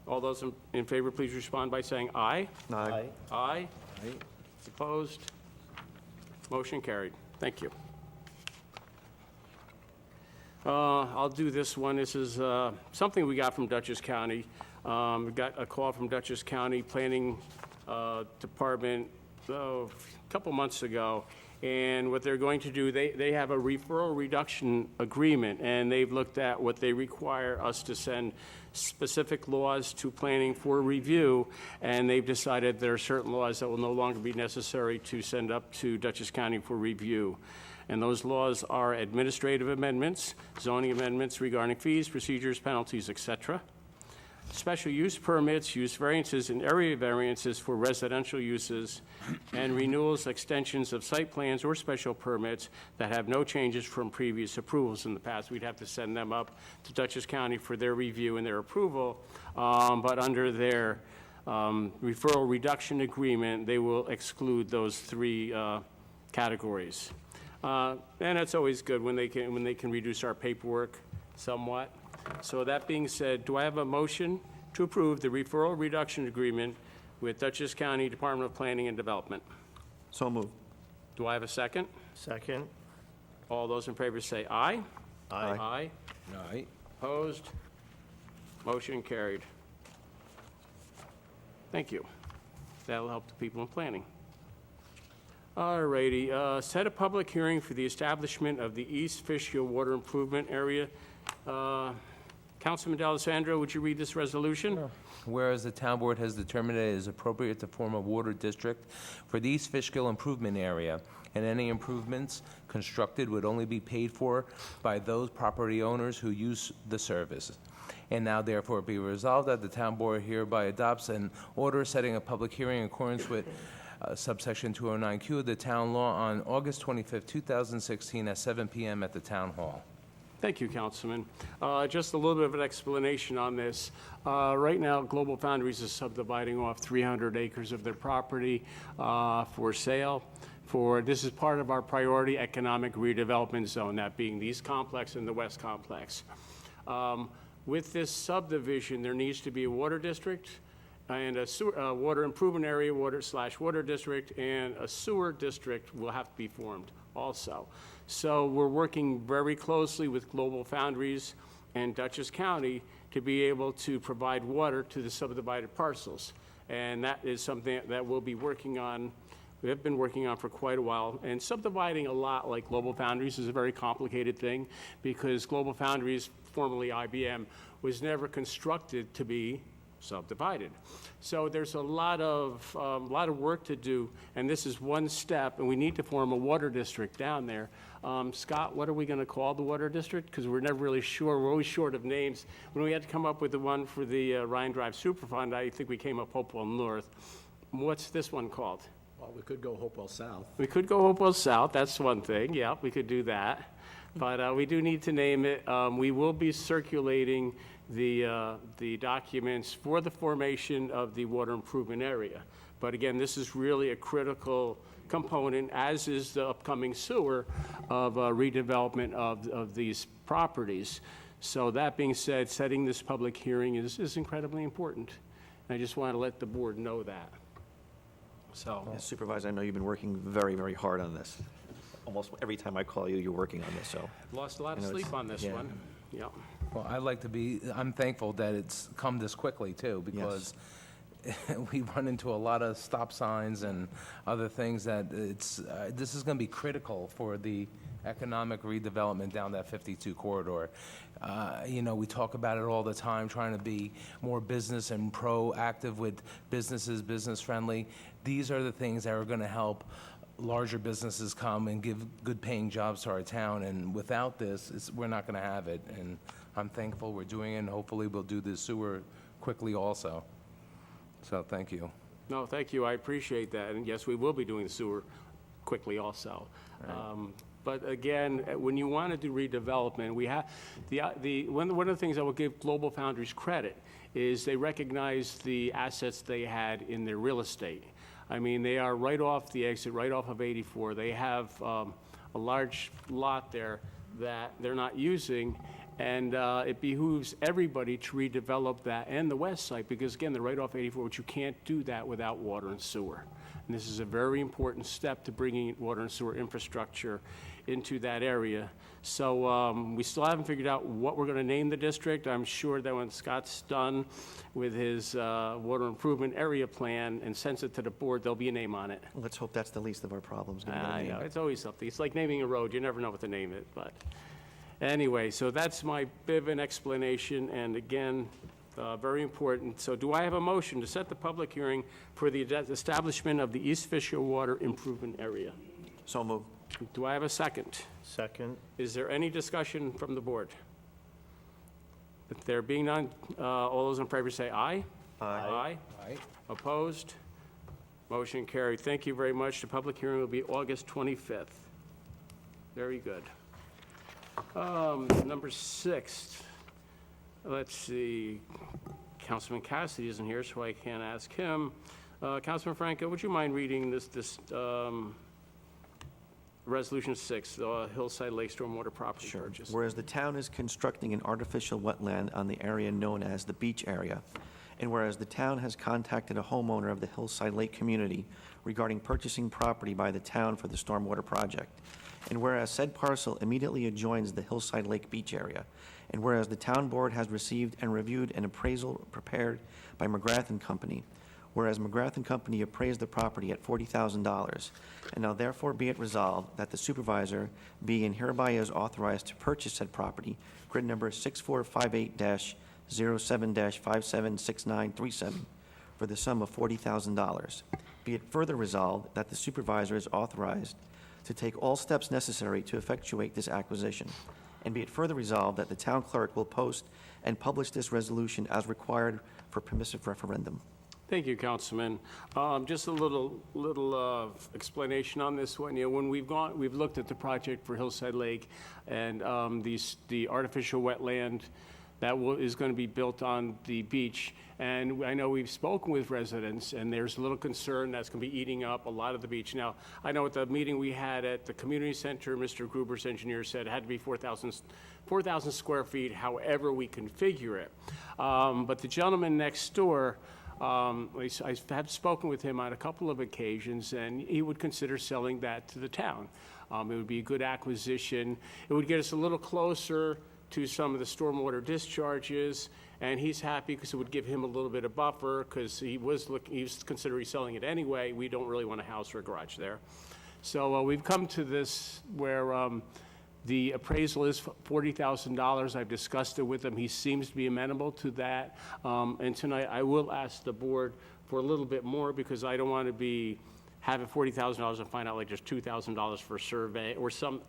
Speaker 1: All those in favor, please respond by saying aye.
Speaker 7: Aye.
Speaker 1: Aye. Opposed? Motion carried. Thank you. I'll do this one. This is something we got from Dutchess County. We got a call from Dutchess County Planning Department a couple months ago. And what they're going to do, they have a referral reduction agreement, and they've looked at what they require us to send specific laws to planning for review, and they've decided there are certain laws that will no longer be necessary to send up to Dutchess County for review. And those laws are administrative amendments, zoning amendments regarding fees, procedures, penalties, etc. special use permits, use variances, and area variances for residential uses, and renewals, extensions of site plans or special permits that have no changes from previous approvals in the past. We'd have to send them up to Dutchess County for their review and their approval, but under their referral reduction agreement, they will exclude those three categories. And it's always good when they can reduce our paperwork somewhat. So that being said, do I have a motion to approve the referral reduction agreement with Dutchess County Department of Planning and Development?
Speaker 6: So moved.
Speaker 1: Do I have a second?
Speaker 7: Second.
Speaker 1: All those in favor say aye.
Speaker 7: Aye.
Speaker 1: Aye.
Speaker 3: Aye.
Speaker 1: Opposed? Motion carried. Thank you. That'll help the people in planning. All righty, set a public hearing for the establishment of the East Fishkill Water Improvement Area. Councilman D'Alessandro, would you read this resolution?
Speaker 3: Whereas the town board has determined it is appropriate to form a water district for the East Fishkill Improvement Area, and any improvements constructed would only be paid for by those property owners who use the service. And now therefore be resolved that the town board hereby adopts an order setting a public hearing in accordance with subsection 209Q of the town law on August 25th, 2016 at 7 p.m. at the town hall.
Speaker 1: Thank you, Councilman. Just a little bit of an explanation on this. Right now, Global Foundries is subdividing off 300 acres of their property for sale. This is part of our priority economic redevelopment zone, that being the East Complex and the West Complex. With this subdivision, there needs to be a water district and a water improvement area, water district, and a sewer district will have to be formed also. So we're working very closely with Global Foundries and Dutchess County to be able to provide water to the subdivided parcels. And that is something that we'll be working on, we have been working on for quite a while. And subdividing a lot like Global Foundries is a very complicated thing because Global Foundries, formerly IBM, was never constructed to be subdivided. So there's a lot of work to do, and this is one step, and we need to form a water district down there. Scott, what are we going to call the water district? Because we're never really sure. We're always short of names. When we had to come up with the one for the Ryan Drive Superfund, I think we came up Hopewell North. What's this one called?
Speaker 10: Well, we could go Hopewell South.
Speaker 1: We could go Hopewell South. That's one thing. Yeah, we could do that. But we do need to name it. We will be circulating the documents for the formation of the water improvement area. But again, this is really a critical component, as is the upcoming sewer, of redevelopment of these properties. So that being said, setting this public hearing is incredibly important. And I just want to let the board know that. So,
Speaker 6: Supervisor, I know you've been working very, very hard on this. Almost every time I call you, you're working on this, so.
Speaker 1: lost a lot of
Speaker 6: I know
Speaker 1: sleep
Speaker 6: it's-
Speaker 1: on this
Speaker 6: yeah.
Speaker 1: one. Yeah.
Speaker 3: Well, I'm thankful that it's come this quickly too, because we run into a lot of stop signs and other things that this is going to be critical for the economic redevelopment down that 52 corridor. We talk about it all the time, trying to be more business and proactive with businesses, business friendly. These are the things that are going to help larger businesses come and give good paying jobs to our town, and without this, we're not going to have it. And I'm thankful we're doing it, and hopefully we'll do the sewer quickly also. So thank you.
Speaker 1: No, thank you. I appreciate that. And yes, we will be doing the sewer quickly also. But again, when you want to do redevelopment, we have one of the things I will give Global Foundries credit is they recognize the assets they had in their real estate. I mean, they are right off the exit, right off of 84. They have a large lot there that they're not using, and it behooves everybody to redevelop that and the west side, because again, they're right off 84, but you can't do that without water and sewer. And this is a very important step to bringing water and sewer infrastructure into that area. So we still haven't figured out what we're going to name the district. I'm sure that when Scott's done with his water improvement area plan and sends it to the board, there'll be a name on it.
Speaker 6: Let's hope that's the least of our problems.
Speaker 1: I know, it's always something. It's like naming a road. You never know what to name it, but anyway, so that's my bit of an explanation, and again, very important. So do I have a motion to set the public hearing for the establishment of the East Fishkill Water Improvement Area?
Speaker 6: So moved.
Speaker 1: Do I have a second?
Speaker 7: Second.
Speaker 1: Is there any discussion from the board? If there being none, all those in favor say aye. Aye.
Speaker 3: Aye.
Speaker 1: Opposed? Motion carried. Thank you very much. The public hearing will be August 25th. Very good. Number 6, let's see, Councilman Cassidy isn't here, so I can't ask him. Councilman Franco, would you mind reading this Resolution 6, the Hillside Lake Stormwater Property
Speaker 6: Sure.
Speaker 1: Purchase?
Speaker 6: Whereas the town is constructing an artificial wetland on the area known as the beach area, and whereas the town has contacted a homeowner of the Hillside Lake community regarding purchasing property by the town for the stormwater project, and whereas said parcel immediately adjoins the Hillside Lake beach area, and whereas the town board has received and reviewed an appraisal prepared by McGrath and Company, whereas McGrath and Company appraised the property at $40,000, and now therefore be it resolved that the supervisor be and hereby is authorized to purchase said property, grid number 6458-07-576937, for the sum of $40,000. Be it further resolved that the supervisor is authorized to take all steps necessary to effectuate this acquisition, and be it further resolved that the town clerk will post and publish this resolution as required for permissive referendum.
Speaker 1: Thank you, Councilman. Just a little explanation on this one. You know, when we've looked at the project for Hillside Lake and the artificial wetland that is going to be built on the beach. And I know we've spoken with residents, and there's a little concern that's going to be eating up a lot of the beach. Now, I know at the meeting we had at the community center, Mr. Gruber's engineer said it had to be 4,000 square feet, however we configure it. But the gentleman next door, I have spoken with him on a couple of occasions, and he would consider selling that to the town. It would be a good acquisition. It would get us a little closer to some of the stormwater discharges, and he's happy because it would give him a little bit of buffer, because he was considering selling it anyway. We don't really want a house or a garage there. So we've come to this where the appraisal is $40,000. I've discussed it with him. He seems to be amenable to that. And tonight I will ask the board for a little bit more, because I don't want to be having $40,000 and find out like there's $2,000 for a survey or some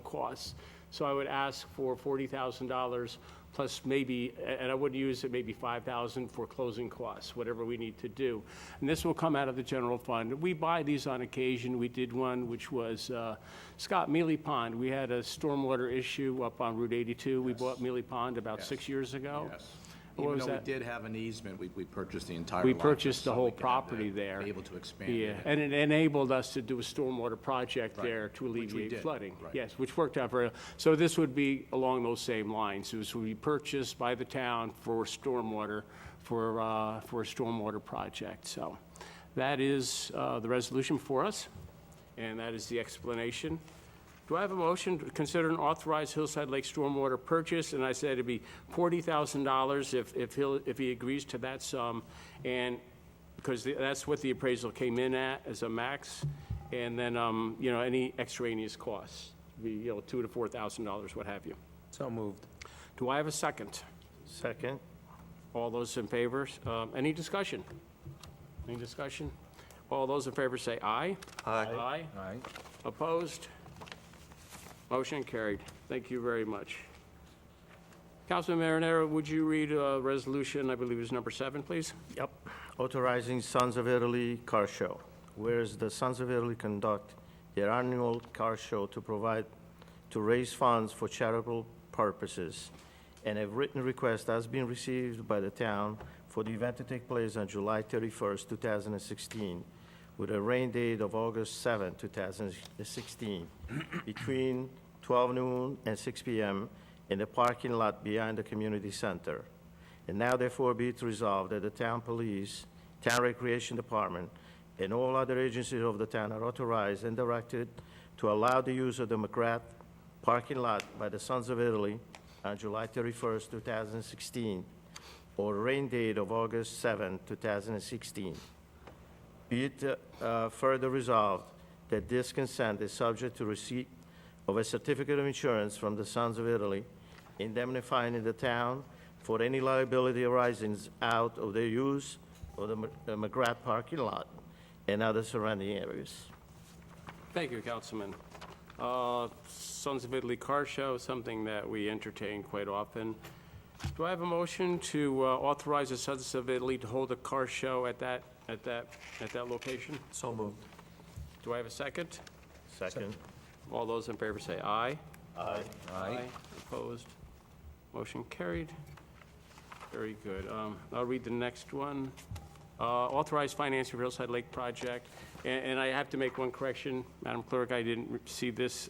Speaker 1: costs. So I would ask for $40,000 plus maybe, and I would use it maybe $5,000 for closing costs, whatever we need to do. And this will come out of the general fund. We buy these on occasion. We did one which was Scott Mealy Pond. We had a stormwater issue up on Route 82. We bought Mealy Pond about 6 years ago.
Speaker 10: Yes.
Speaker 1: What
Speaker 10: Even
Speaker 1: was
Speaker 10: though we
Speaker 1: that?
Speaker 10: did have an easement, we purchased the entire lot.
Speaker 1: We
Speaker 10: just
Speaker 1: purchased the
Speaker 10: so
Speaker 1: whole
Speaker 10: we could have
Speaker 1: property there.
Speaker 10: Be able to expand
Speaker 1: Yeah,
Speaker 10: it.
Speaker 1: and it enabled us to do a stormwater project
Speaker 10: Right.
Speaker 1: there to
Speaker 10: Which we
Speaker 1: alleviate
Speaker 10: did,
Speaker 1: flooding.
Speaker 10: right.
Speaker 1: Yes, which worked out very, so this would be along those same lines. This would be purchased by the town for stormwater, for a stormwater project. So that is the resolution for us, and that is the explanation. Do I have a motion to consider and authorize Hillside Lake stormwater purchase? And I said it'd be $40,000 if he agrees to that sum, and because that's what the appraisal came in at as a max, and then you know, any extraneous costs, be $2,000 to $4,000, what have you.
Speaker 3: So moved.
Speaker 1: Do I have a second?
Speaker 7: Second.
Speaker 1: All those in favor? Any discussion? Any discussion? All those in favor say aye. Aye. Aye.
Speaker 3: Aye.
Speaker 1: Opposed? Motion carried. Thank you very much. Councilman Marinero, would you read resolution, I believe is number 7, please?
Speaker 7: Yep. Authorizing Sons of Italy Car Show. Whereas the Sons of Italy conduct their annual car show to raise funds for charitable purposes, and a written request has been received by the town for the event to take place on July 31st, 2016, with a rain date of August 7, 2016, between 12 noon and 6 p.m. in the parking lot behind the community center. And now therefore be it resolved that the town police, town recreation department, and all other agencies of the town are authorized and directed to allow the use of the McGrath parking lot by the Sons of Italy on July 31st, 2016, or rain date of August 7, 2016. Be it further resolved that this consent is subject to receipt of a certificate of insurance from the Sons of Italy, indemnifying the town for any liability arising out of their use of the McGrath parking lot and other surrounding areas.
Speaker 1: Thank you, Councilman. Sons of Italy Car Show, something that we entertain quite often. Do I have a motion to authorize the Sons of Italy to hold a car show at that location?
Speaker 7: So moved.
Speaker 1: Do I have a second?
Speaker 7: Second.
Speaker 1: All those in favor say aye.
Speaker 7: Aye.
Speaker 3: Aye.
Speaker 1: Opposed? Motion carried. Very good. I'll read the next one. Authorize financing for Hillside Lake project. And I have to make one correction, Madam Clerk, I didn't see this.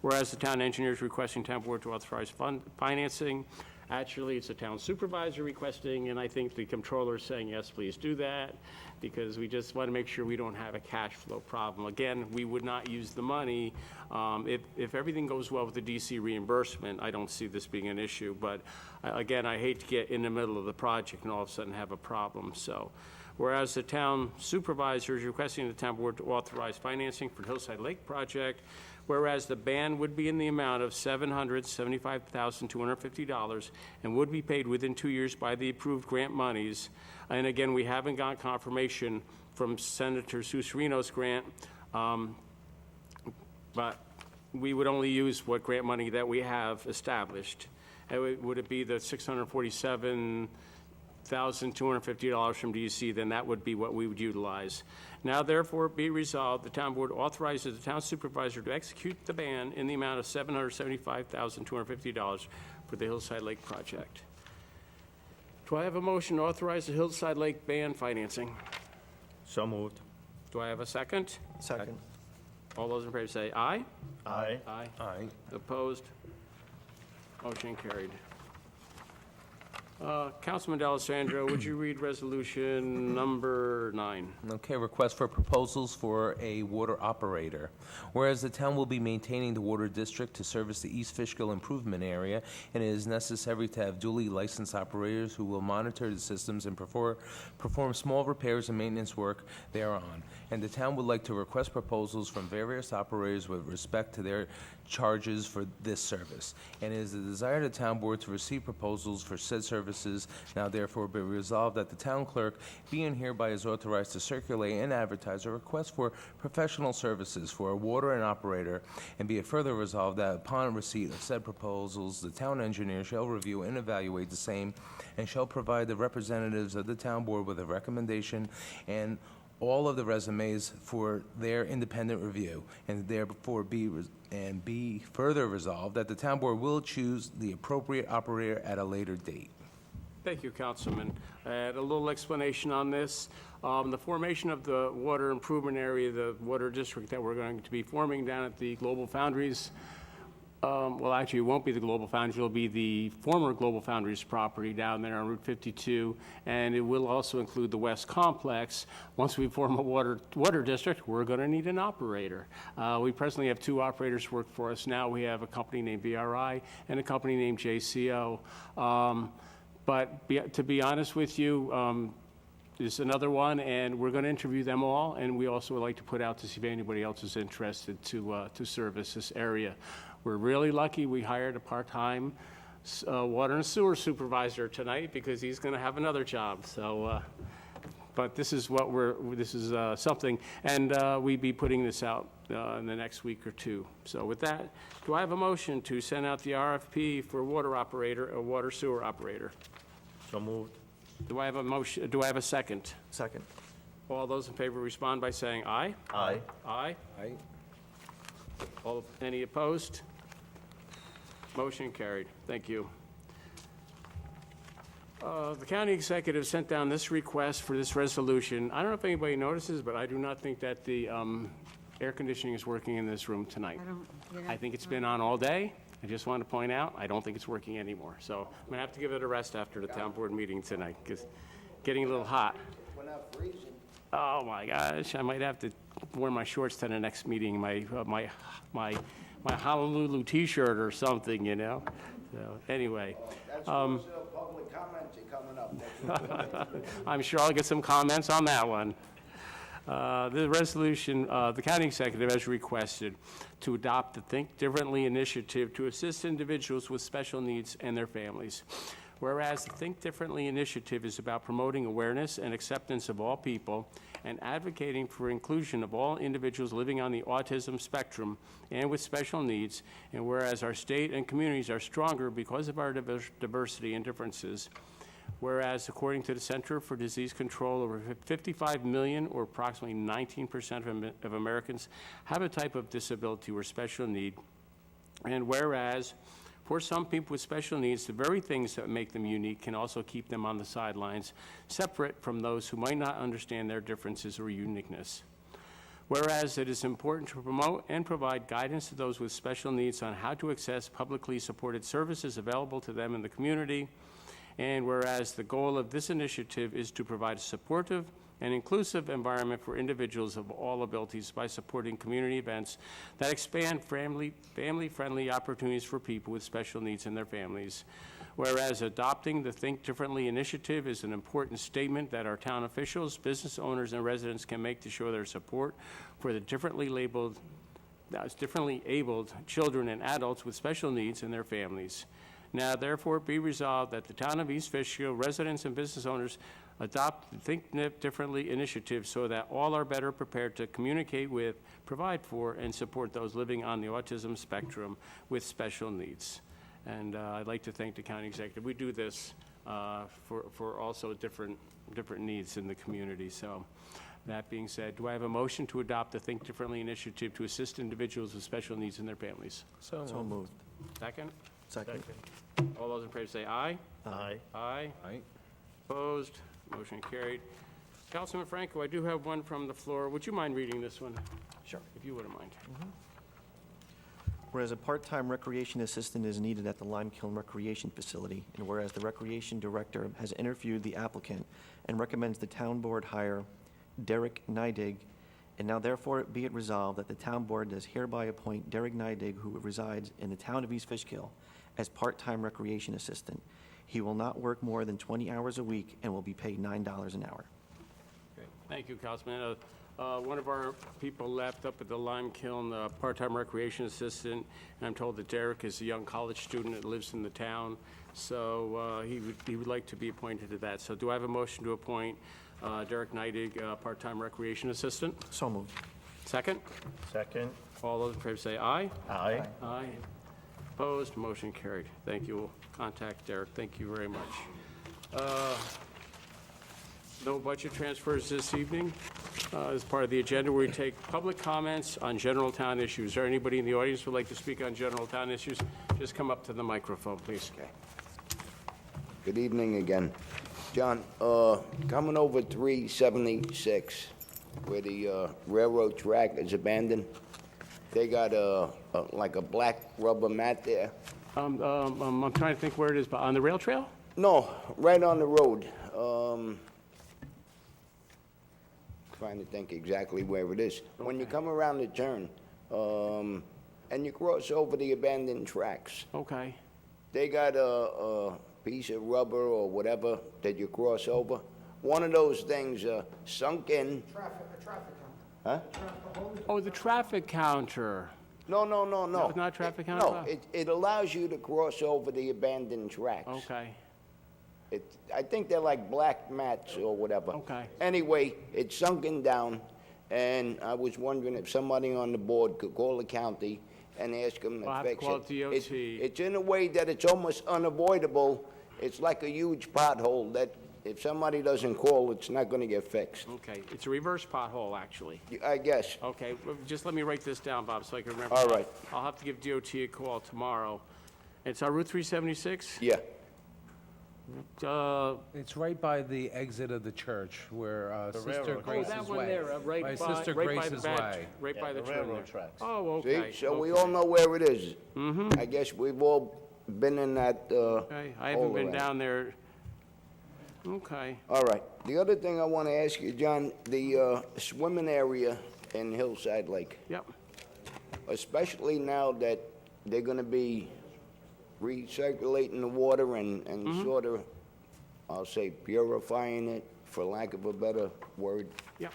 Speaker 1: Whereas the town engineer is requesting town board to authorize financing, actually, it's the town supervisor requesting, and I think the comptroller is saying, yes, please do that, because we just want to make sure we don't have a cash flow problem. Again, we would not use the money. If everything goes well with the DC reimbursement, I don't see this being an issue. But again, I hate to get in the middle of the project and all of a sudden have a problem. So, whereas the town supervisor is requesting the town board to authorize financing for Hillside Lake project, whereas the ban would be in the amount of $775,250 and would be paid within 2 years by the approved grant monies. And again, we haven't got confirmation from Senator Suserino's grant, but we would only use what grant money that we have established. And would it be the $647,250 from DC, then that would be what we would utilize. Now therefore be resolved, the town board authorizes the town supervisor to execute the ban in the amount of $775,250 for the Hillside Lake project. Do I have a motion to authorize the Hillside Lake ban financing?
Speaker 7: So moved.
Speaker 1: Do I have a second?
Speaker 6: Second.
Speaker 1: All those in favor say aye.
Speaker 7: Aye.
Speaker 1: Aye.
Speaker 3: Aye.
Speaker 1: Opposed? Motion carried. Councilman D'Alessandro, would you read resolution number 9?
Speaker 3: Okay, request for proposals for a water operator. Whereas the town will be maintaining the water district to service the East Fishkill improvement area, and it is necessary to have duly licensed operators who will monitor the systems and perform small repairs and maintenance work thereon. And the town would like to request proposals from various operators with respect to their charges for this service. And it is the desire of the town board to receive proposals for said services. Now therefore be resolved that the town clerk being hereby is authorized to circulate and advertise a request for professional services for a water and operator, and be it further resolved that upon receipt of said proposals, the town engineer shall review and evaluate the same, and shall provide the representatives of the town board with a recommendation and all of the resumes for their independent review, and therefore be further resolved that the town board will choose the appropriate operator at a later date.
Speaker 1: Thank you, Councilman. A little explanation on this. The formation of the water improvement area, the water district that we're going to be forming down at the Global Foundries, well, actually, it won't be the Global Foundries, it'll be the former Global Foundries property down there on Route 52, and it will also include the West Complex. Once we form a water district, we're going to need an operator. We presently have 2 operators work for us now. We have a company named BRI and a company named JCO. To be honest with you, there's another one, and we're going to interview them all, and we also would like to put out to see if anybody else is interested to service this area. We're really lucky we hired a part-time water and sewer supervisor tonight because he's going to have another job. So, but this is what this is something, and we'll be putting this out in the next week or 2. So with that, do I have a motion to send out the RFP for water operator, a water sewer operator?
Speaker 7: So moved.
Speaker 1: Do I have a motion? Do I have a second?
Speaker 6: Second.
Speaker 1: All those in favor respond by saying aye.
Speaker 7: Aye.
Speaker 1: Aye.
Speaker 3: Aye.
Speaker 1: Any opposed? Motion carried. Thank you. The county executive sent down this request for this resolution. I don't know if anybody notices, but I do not think that the air conditioning is working in this room tonight. I think it's been on all day. I just want to point out, I don't think it's working anymore. So I'm going to have to give it a rest after the town board meeting tonight, because it's getting a little hot.
Speaker 9: We're not freezing.
Speaker 1: Oh, my gosh, I might have to wear my shorts to the next meeting, my Honolulu T-shirt or something, you know? So, anyway.
Speaker 9: That's also public comments are coming up.
Speaker 1: I'm sure I'll get some comments on that one. The resolution, the county executive has requested to adopt the Think Differently initiative to assist individuals with special needs and their families. Whereas the Think Differently initiative is about promoting awareness and acceptance of all people and advocating for inclusion of all individuals living on the autism spectrum and with special needs, and whereas our state and communities are stronger because of our diversity and differences, whereas according to the Center for Disease Control, over 55 million, or approximately 19% of Americans, have a type of disability or special need, and whereas for some people with special needs, the very things that make them unique can also keep them on the sidelines, separate from those who might not understand their differences or uniqueness. Whereas it is important to promote and provide guidance to those with special needs on how to access publicly supported services available to them in the community, and whereas the goal of this initiative is to provide a supportive and inclusive environment for individuals of all abilities by supporting community events that expand family-friendly opportunities for people with special needs and their families. Whereas adopting the Think Differently initiative is an important statement that our town officials, business owners, and residents can make to show their support for the differently abled children and adults with special needs and their families. Now, therefore, be resolved that the town of East Fishkill residents and business owners adopt the Think Differently initiative so that all are better prepared to communicate with, provide for, and support those living on the autism spectrum with special needs. And I'd like to thank the county executive. We do this for also different needs in the community. So that being said, do I have a motion to adopt the Think Differently initiative to assist individuals with special needs and their families?
Speaker 6: So moved.
Speaker 1: Second?
Speaker 6: Second.
Speaker 1: All those in favor say aye.
Speaker 7: Aye.
Speaker 1: Aye.
Speaker 3: Aye.
Speaker 1: Opposed? Motion carried. Councilman Franco, I do have one from the floor. Would you mind reading this one?
Speaker 6: Sure.
Speaker 1: If you wouldn't mind.
Speaker 6: Whereas a part-time recreation assistant is needed at the Lime Kiln Recreation Facility, and whereas the recreation director has interviewed the applicant and recommends the town board hire Derek Neidig, and now therefore be it resolved that the town board does hereby appoint Derek Neidig, who resides in the town of East Fishkill, as part-time recreation assistant. He will not work more than 20 hours a week and will be paid $9 an hour.
Speaker 1: Okay. Thank you, Councilman. One of our people left up at the Lime Kiln, part-time recreation assistant, and I'm told that Derek is a young college student that lives in the town, so he would like to be appointed to that. So do I have a motion to appoint Derek Neidig, part-time recreation assistant?
Speaker 6: So moved.
Speaker 1: Second?
Speaker 7: Second.
Speaker 1: All those in favor say aye.
Speaker 7: Aye.
Speaker 1: Aye. Opposed? Motion carried. Thank you. We'll contact Derek. Thank you very much. No budget transfers this evening. As part of the agenda, we take public comments on general town issues. Is there anybody in the audience who would like to speak on general town issues? Just come up to the microphone, please.
Speaker 9: Okay. Good evening again. John, coming over 376, where the railroad track is abandoned, they got like a black rubber mat there.
Speaker 1: I'm trying to think where it is, but on the rail trail?
Speaker 9: No, right on the road. Trying to think exactly where it is. When you come around the turn, and you cross over the abandoned tracks,
Speaker 1: Okay.
Speaker 9: they got a piece of rubber or whatever that you cross over. One of those things sunk in.
Speaker 12: A traffic
Speaker 9: Huh?
Speaker 1: Oh, the traffic counter.
Speaker 9: No.
Speaker 1: It's not traffic counter?
Speaker 9: No, it allows you to cross over the abandoned tracks.
Speaker 1: Okay.
Speaker 9: I think they're like black mats or whatever.
Speaker 1: Okay.
Speaker 9: Anyway, it's sunken down, and I was wondering if somebody on the board could call the county and ask them
Speaker 1: We'll
Speaker 9: to
Speaker 1: have to
Speaker 9: fix
Speaker 1: call
Speaker 9: it.
Speaker 1: DOT.
Speaker 9: It's in a way that it's almost unavoidable. It's like a huge pothole that if somebody doesn't call, it's not gonna get fixed.
Speaker 1: Okay. It's a reverse pothole, actually.
Speaker 9: I guess.
Speaker 1: Okay, well, just let me write this down, Bob, so I can remember.
Speaker 9: All right.
Speaker 1: I'll have to give DOT a call tomorrow. It's on Route 376?
Speaker 9: Yeah.
Speaker 3: It's right by the exit of the church where Sister
Speaker 1: Oh,
Speaker 3: Grace's
Speaker 1: that one
Speaker 3: Way.
Speaker 1: there, right by,
Speaker 3: Sister
Speaker 1: right by the
Speaker 3: Grace's
Speaker 1: back,
Speaker 3: Way.
Speaker 1: right by the turn
Speaker 7: railroad
Speaker 1: there.
Speaker 7: tracks.
Speaker 1: Oh,
Speaker 9: See,
Speaker 1: okay.
Speaker 9: so we
Speaker 1: okay.
Speaker 9: all know where it is. I guess we've all been in that,
Speaker 1: Okay, I haven't
Speaker 9: hole
Speaker 1: been
Speaker 9: around.
Speaker 1: down there. Okay.
Speaker 9: All right. The other thing I want to ask you, John, the swimming area in Hillside Lake,
Speaker 1: Yep.
Speaker 9: especially now that they're going to be recirculating the water and sort of, I'll say, purifying it, for lack of a better word.
Speaker 1: Yep.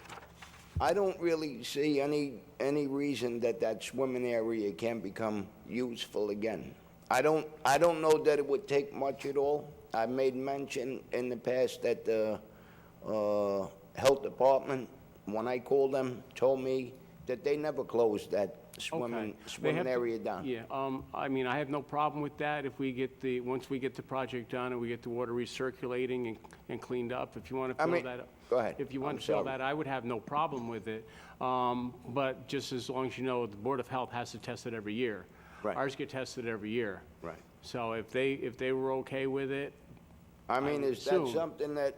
Speaker 9: I don't really see any reason that swimming area can become useful again. I don't know that it would take much at all. I made mention in the past that the health department, when I called them, told me that they never closed that
Speaker 1: Okay. They
Speaker 9: swimming
Speaker 1: have to-
Speaker 9: area down.
Speaker 1: Yeah, I mean, I have no problem with that if we get once we get the project done and we get the water recirculating and cleaned up, if you want to
Speaker 9: I
Speaker 1: fill
Speaker 9: mean,
Speaker 1: that up.
Speaker 9: go ahead.
Speaker 1: If you want
Speaker 9: I'm
Speaker 1: to fill
Speaker 9: sorry.
Speaker 1: that, I would have no problem with it. But just as long as you know, the Board of Health has to test it every year.
Speaker 9: Right.
Speaker 1: Ours get tested every year.
Speaker 9: Right.
Speaker 1: So if they were okay with it,
Speaker 9: I mean,
Speaker 1: would
Speaker 9: is that
Speaker 1: assume-
Speaker 9: something that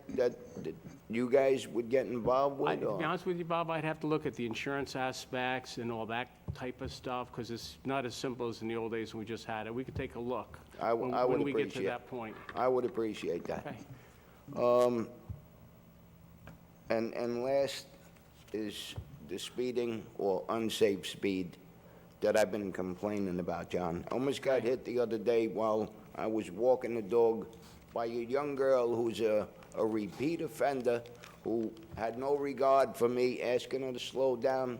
Speaker 9: you guys would get involved with?
Speaker 1: To
Speaker 9: or-
Speaker 1: be honest with you, Bob, I'd have to look at the insurance aspects and all that type of stuff, because it's not as simple as in the old days when we just had it. We could take a look.
Speaker 9: I would
Speaker 1: when we get to
Speaker 9: appreciate-
Speaker 1: that point.
Speaker 9: I would appreciate that.
Speaker 1: Okay.
Speaker 9: And last is the speeding or unsafe speed that I've been complaining about, John. I almost got hit the other day while I was walking the dog by a young girl who's a repeat offender who had no regard for me asking her to slow down,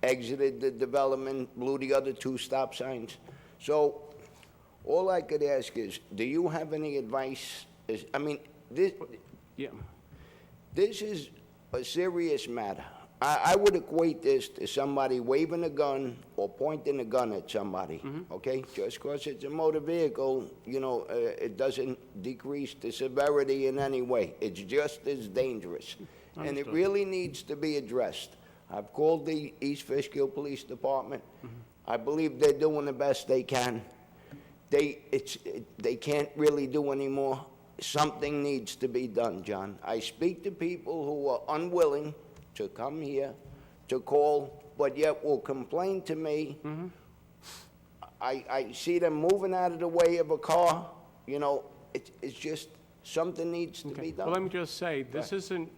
Speaker 9: exited the development, blew the other 2 stop signs. So all I could ask is, do you have any advice? I mean,
Speaker 1: Yeah.
Speaker 9: this is a serious matter. I would equate this to somebody waving a gun or pointing a gun at somebody, okay? Just because it's a motor vehicle, it doesn't decrease the severity in any way. It's just as dangerous. And it
Speaker 1: Understood.
Speaker 9: really needs to be addressed. I've called the East Fishkill Police Department. I believe they're doing the best they can. They can't really do any more. Something needs to be done, John. I speak to people who are unwilling to come here, to call, but yet will complain to me. I see them moving out of the way of a car, it's just, something needs to be
Speaker 1: Well, let
Speaker 9: done.
Speaker 1: me just say, this isn't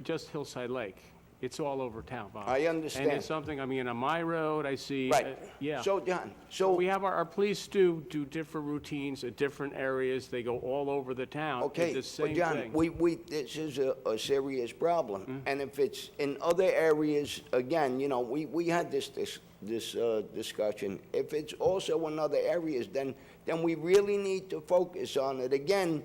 Speaker 1: just Hillside Lake. It's all over town, Bob.
Speaker 9: I understand.
Speaker 1: And it's something, I mean, on my road, I see.
Speaker 9: Right.
Speaker 1: Yeah.
Speaker 9: So, John,
Speaker 1: We have our police do different routines at different areas. They go all over the town.
Speaker 9: okay,
Speaker 1: It's the
Speaker 9: but
Speaker 1: same
Speaker 9: John,
Speaker 1: thing.
Speaker 9: this is a serious problem.
Speaker 1: Mm-hmm.
Speaker 9: And if it's in other areas, again, we had this discussion. If it's also in other areas, then we really need to focus on it. Again,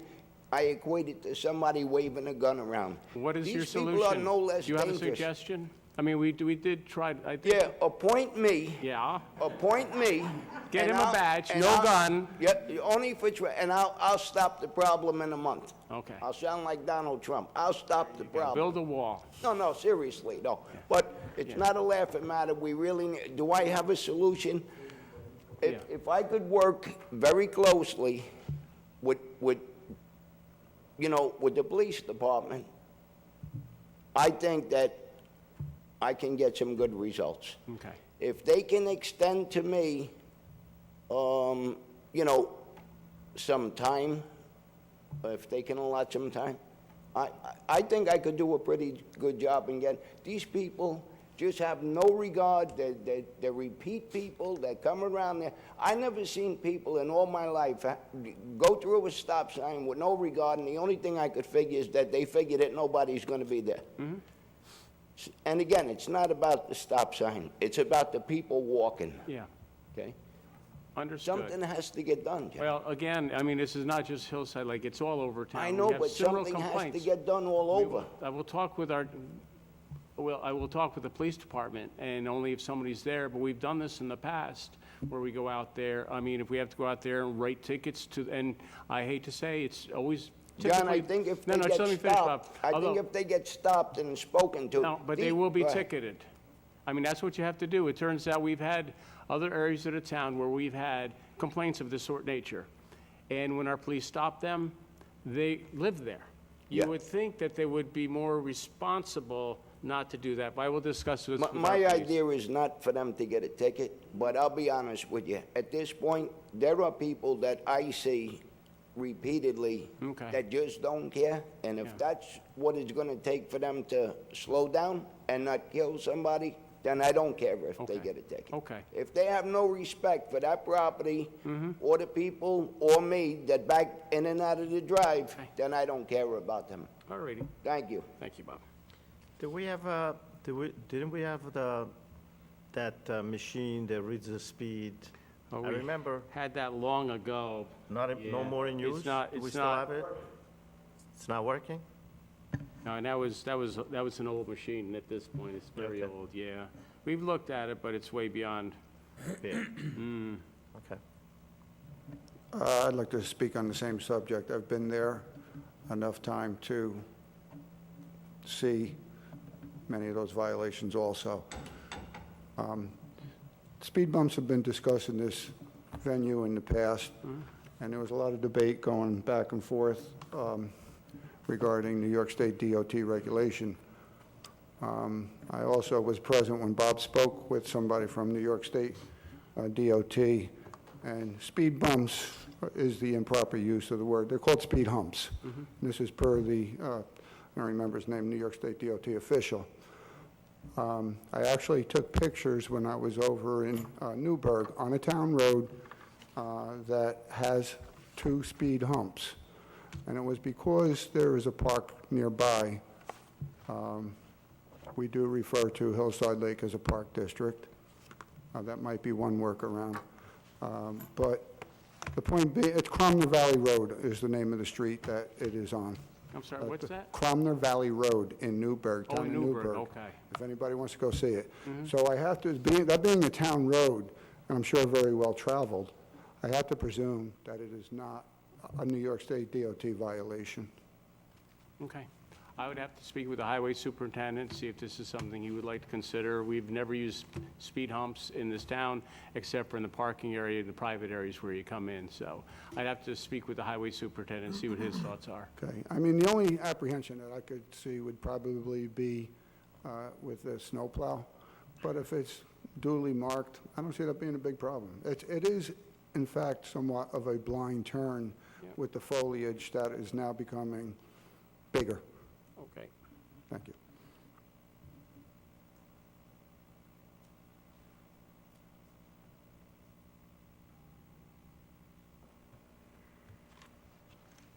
Speaker 9: I equate it to somebody waving a gun around.
Speaker 1: What is your
Speaker 9: These
Speaker 1: solution?
Speaker 9: people are no less
Speaker 1: Do you have a
Speaker 9: dangerous.
Speaker 1: suggestion? I mean, we did try, I think.
Speaker 9: Yeah, appoint me.
Speaker 1: Yeah.
Speaker 9: Appoint me.
Speaker 1: Get
Speaker 9: and
Speaker 1: him a
Speaker 9: I'll-
Speaker 1: badge,
Speaker 9: and
Speaker 1: no
Speaker 9: I'll-
Speaker 1: gun.
Speaker 9: Yeah, only if it's, and I'll stop the problem in a month.
Speaker 1: Okay.
Speaker 9: I'll sound like Donald Trump. I'll stop the problem.
Speaker 1: Build a wall.
Speaker 9: No, seriously, no. But it's not a laughing matter. We really, do I have a solution? If I could work very closely with the police department, I think that I can get some good results.
Speaker 1: Okay.
Speaker 9: If they can extend to me, some time, if they can allot some time, I think I could do a pretty good job in getting, these people just have no regard, they're repeat people, they come around there. I never seen people in all my life go through a stop sign with no regard, and the only thing I could figure is that they figure that nobody's gonna be there. And again, it's not about the stop sign, it's about the people walking,
Speaker 1: Yeah.
Speaker 9: okay?
Speaker 1: Understood.
Speaker 9: Something has to get done, John.
Speaker 1: Well, again, I mean, this is not just Hillside Lake, it's all over town.
Speaker 9: I
Speaker 1: We
Speaker 9: know,
Speaker 1: have
Speaker 9: but
Speaker 1: similar
Speaker 9: something has to
Speaker 1: complaints.
Speaker 9: get done all over.
Speaker 1: I will talk with I will talk with the police department, and only if somebody's there, but we've done this in the past, where we go out there. I mean, if we have to go out there and write tickets and I hate to say, it's always
Speaker 9: John, I
Speaker 1: typically-
Speaker 9: think if
Speaker 1: No,
Speaker 9: they
Speaker 1: no, just let me
Speaker 9: get
Speaker 1: finish, Bob.
Speaker 9: stopped, I think
Speaker 1: Although-
Speaker 9: if they get stopped and spoken to.
Speaker 1: No, but they
Speaker 9: these-
Speaker 1: will be
Speaker 9: go ahead.
Speaker 1: ticketed. I mean, that's what you have to do. It turns out we've had other areas of the town where we've had complaints of this sort nature. And when our police stop them, they live there.
Speaker 9: Yeah.
Speaker 1: You would think that they would be more responsible not to do that, but I will discuss this with our
Speaker 9: My
Speaker 1: police.
Speaker 9: idea is not for them to get a ticket, but I'll be honest with you. At this point, there are people that I see repeatedly
Speaker 1: Okay.
Speaker 9: that just don't care. And if
Speaker 1: Yeah.
Speaker 9: that's what it's gonna take for them to slow down and not kill somebody, then I don't care if they
Speaker 1: Okay.
Speaker 9: get a ticket.
Speaker 1: Okay.
Speaker 9: If they have no respect for that property or the people or me that back in and out of the drive,
Speaker 1: Okay.
Speaker 9: then I don't care about them.
Speaker 1: All righty.
Speaker 9: Thank you.
Speaker 1: Thank you, Bob.
Speaker 7: Didn't we have that machine that reads the speed?
Speaker 1: Well,
Speaker 7: I
Speaker 1: we
Speaker 7: remember,
Speaker 1: had that long ago.
Speaker 7: no
Speaker 1: Yeah.
Speaker 7: more in use?
Speaker 1: It's not,
Speaker 7: Do we
Speaker 1: it's
Speaker 7: still
Speaker 1: not,
Speaker 7: have it? It's not working?
Speaker 1: no, and that was an old machine at this point. It's very
Speaker 7: Okay.
Speaker 1: old, yeah. We've looked at it, but it's way beyond.
Speaker 7: Okay.
Speaker 12: I'd like to speak on the same subject. I've been there enough time to see many of those violations also. Speed bumps have been discussed in this venue in the past, and there was a lot of debate going back and forth regarding New York State DOT regulation. I also was present when Bob spoke with somebody from New York State DOT, and speed bumps is the improper use of the word. They're called speed humps. This is per the, I don't remember his name, New York State DOT official. I actually took pictures when I was over in Newburgh on a town road that has 2 speed humps. And it was because there is a park nearby. We do refer to Hillside Lake as a park district. That might be one workaround. But the point being, it's Cromner Valley Road is the name of the street that it is on.
Speaker 1: I'm sorry, what's that?
Speaker 12: Cromner Valley Road in Newburgh,
Speaker 1: Oh,
Speaker 12: town of
Speaker 1: in Newburgh,
Speaker 12: Newburgh.
Speaker 1: okay.
Speaker 12: If anybody wants to go see it. So I have to, that being a town road, and I'm sure very well-traveled, I have to presume that it is not a New York State DOT violation.
Speaker 1: Okay. I would have to speak with the highway superintendent, see if this is something he would like to consider. We've never used speed humps in this town, except for in the parking area, the private areas where you come in. So I'd have to speak with the highway superintendent, see what his thoughts are.
Speaker 12: Okay, I mean, the only apprehension that I could see would probably be with the snowplow, but if it's duly marked, I don't see that being a big problem. It is, in fact, somewhat of a blind turn with the foliage that is now becoming bigger.
Speaker 1: Okay.
Speaker 12: Thank you.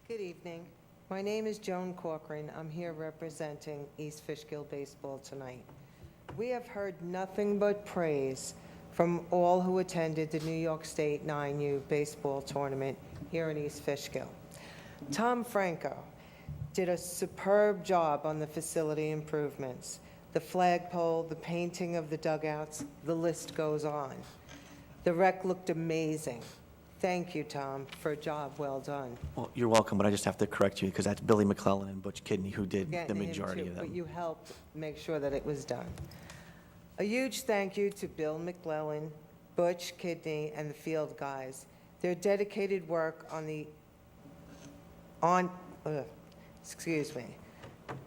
Speaker 13: Good evening. My name is Joan Corcoran. I'm here representing East Fishkill Baseball tonight. We have heard nothing but praise from all who attended the New York State 9U baseball tournament here in East Fishkill. Tom Franco did a superb job on the facility improvements, the flagpole, the painting of the dugouts, the list goes on. The rec looked amazing. Thank you, Tom, for a job well done.
Speaker 6: Well, you're welcome, but I just have to correct you, because that's Billy McClellan and Butch Kidney who did
Speaker 13: Getting
Speaker 6: the
Speaker 13: him
Speaker 6: majority
Speaker 13: too,
Speaker 6: of
Speaker 13: But
Speaker 6: them.
Speaker 13: you helped make sure that it was done. A huge thank you to Bill McClellan, Butch Kidney, and the field guys. Their dedicated work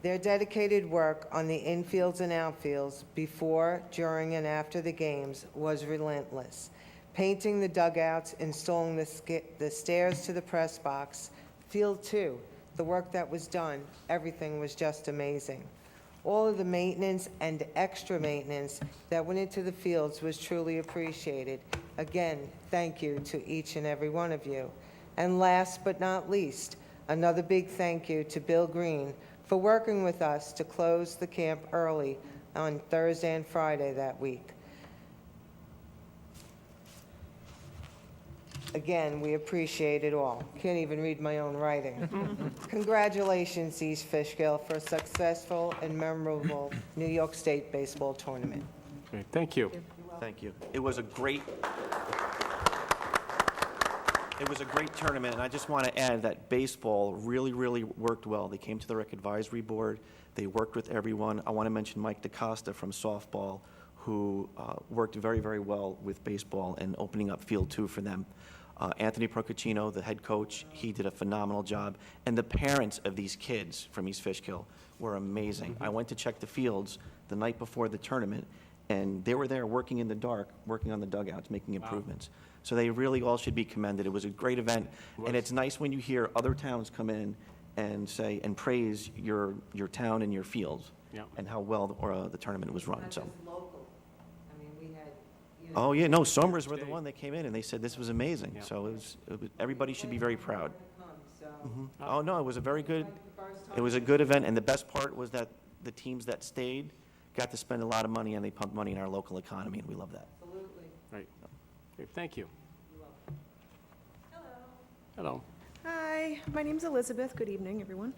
Speaker 13: Their dedicated work on the infields and outfields before, during, and after the games was relentless. Painting the dugouts, installing the stairs to the press box, Field 2, the work that was done, everything was just amazing. All of the maintenance and extra maintenance that went into the fields was truly appreciated. Again, thank you to each and every one of you. And last but not least, another big thank you to Bill Green for working with us to close the camp early on Thursday and Friday that week. Again, we appreciate it all. Can't even read my own writing. Congratulations, East Fishkill, for a successful and memorable New York State baseball tournament.
Speaker 1: Okay, thank you.
Speaker 6: Thank you. It was a great tournament, and I just want to add that baseball really, really worked well. They came to the Rec Advisory Board. They worked with everyone. I want to mention Mike DaCosta from softball, who worked very, very well with baseball and opening up Field 2 for them. Anthony Procaccino, the head coach, he did a phenomenal job. And the parents of these kids from East Fishkill were amazing. I went to check the fields the night before the tournament, and they were there working in the dark, working on the dugouts, making improvements. So they really all should be commended. It was a great event, and it's nice when you hear other towns come in and say, and praise your town and your fields,
Speaker 1: Yeah.
Speaker 6: and how well the tournament was run, so.
Speaker 13: Local. I mean, we had,
Speaker 6: Oh, yeah, no, Somers were the one that came in, and they said this was amazing.
Speaker 1: Yeah.
Speaker 6: So it was, everybody should be very proud.
Speaker 13: so.
Speaker 6: Oh, no, it was a very good, it was a good event, and the best part was that the teams that stayed got to spend a lot of money, and they pumped money in our local economy, and we love that.
Speaker 13: Absolutely.
Speaker 1: Right. Okay, thank you. Hello.
Speaker 14: Hi, my name's Elizabeth. Good evening, everyone.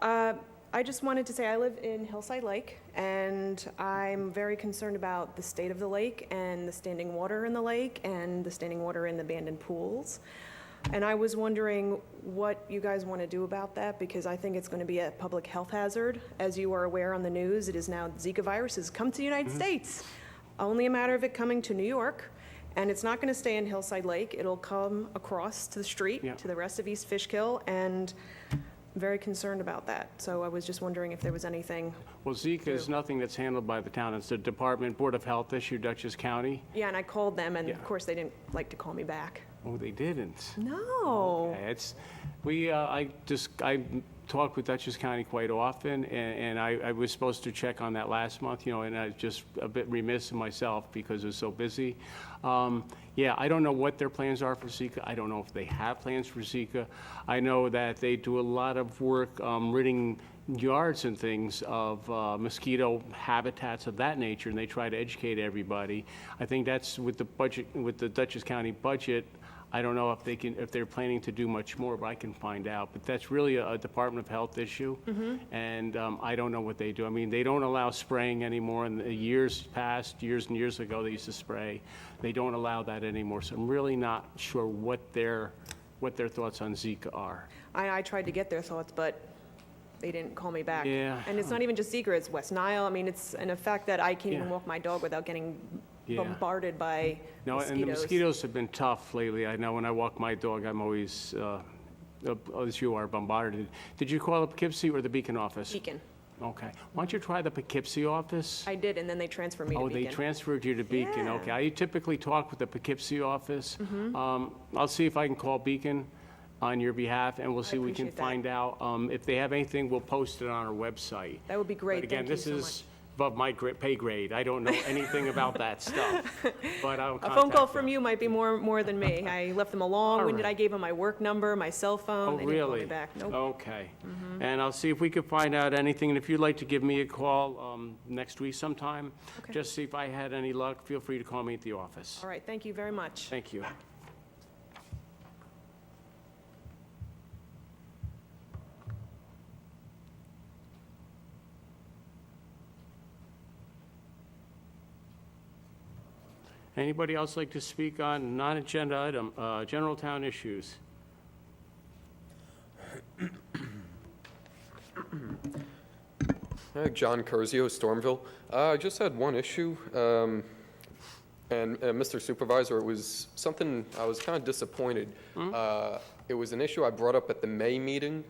Speaker 14: I just wanted to say I live in Hillside Lake, and I'm very concerned about the state of the lake and the standing water in the lake and the standing water in the abandoned pools. And I was wondering what you guys want to do about that, because I think it's going to be a public health hazard. As you are aware on the news, it is now Zika virus has come to the United States. Only a matter of it coming to New York. And it's not going to stay in Hillside Lake. It'll come across to the street,
Speaker 1: Yeah.
Speaker 14: to the rest of East Fishkill, and I'm very concerned about that. So I was just wondering if there was anything.
Speaker 1: Well, Zika is nothing that's handled by the town. It's the Department, Board of Health issue, Dutchess County.
Speaker 14: Yeah, and I called them, and
Speaker 1: Yeah.
Speaker 14: of course, they didn't like to call me back.
Speaker 1: Oh, they didn't?
Speaker 14: No.
Speaker 1: Okay, I talk with Dutchess County quite often, and I was supposed to check on that last month, and I was just a bit remiss in myself because it was so busy. Yeah, I don't know what their plans are for Zika. I don't know if they have plans for Zika. I know that they do a lot of work ridding yards and things of mosquito habitats of that nature, and they try to educate everybody. I think that's with the budget, with the Dutchess County budget. I don't know if they're planning to do much more, but I can find out. But that's really a Department of Health issue, and I don't know what they do. I mean, they don't allow spraying anymore. In the years past, years and years ago, they used to spray. They don't allow that anymore. So I'm really not sure what their thoughts on Zika are.
Speaker 14: I tried to get their thoughts, but they didn't call me back.
Speaker 1: Yeah.
Speaker 14: And it's not even just Zika, it's West Nile. I mean, it's an effect that I can't even
Speaker 1: Yeah.
Speaker 14: walk my dog without getting
Speaker 1: Yeah.
Speaker 14: bombarded by
Speaker 1: No,
Speaker 14: mosquitoes.
Speaker 1: and the mosquitoes have been tough lately. I know when I walk my dog, I'm always, as you are, bombarded. Did you call the Poughkeepsie or the Beacon office?
Speaker 14: Beacon.
Speaker 1: Okay. Why don't you try the Poughkeepsie office?
Speaker 14: I did, and then they transferred me to
Speaker 1: Oh,
Speaker 14: Beacon.
Speaker 1: they transferred you to Beacon,
Speaker 14: Yeah.
Speaker 1: okay. I typically talk with the Poughkeepsie office. I'll see if I can call Beacon on your behalf, and we'll see if we can
Speaker 14: appreciate that.
Speaker 1: find out. If they have anything, we'll post it on our website.
Speaker 14: That would be great.
Speaker 1: But again,
Speaker 14: Thank you
Speaker 1: this
Speaker 14: so
Speaker 1: is above my pay grade. I don't know anything about that stuff, but I'll
Speaker 14: A phone
Speaker 1: contact
Speaker 14: call
Speaker 1: them.
Speaker 14: from you might be more than me. I left them a long-winded,
Speaker 1: right.
Speaker 14: I gave them my work number, my cell phone.
Speaker 1: Oh,
Speaker 14: They didn't call
Speaker 1: really?
Speaker 14: me back. Nope.
Speaker 1: Okay. And I'll see if we can find out anything, and if you'd like to give me a call next week sometime,
Speaker 14: Okay.
Speaker 1: just see if I had any luck, feel free to call me at the office.
Speaker 14: All right, thank you very much.
Speaker 1: Thank you. Anybody else like to speak on non-agenda item, general town issues?
Speaker 15: Hi, John Curzio, Stormville. I just had one issue, and Mr. Supervisor, it was something I was kind of disappointed. It was an issue I brought up at the May meeting,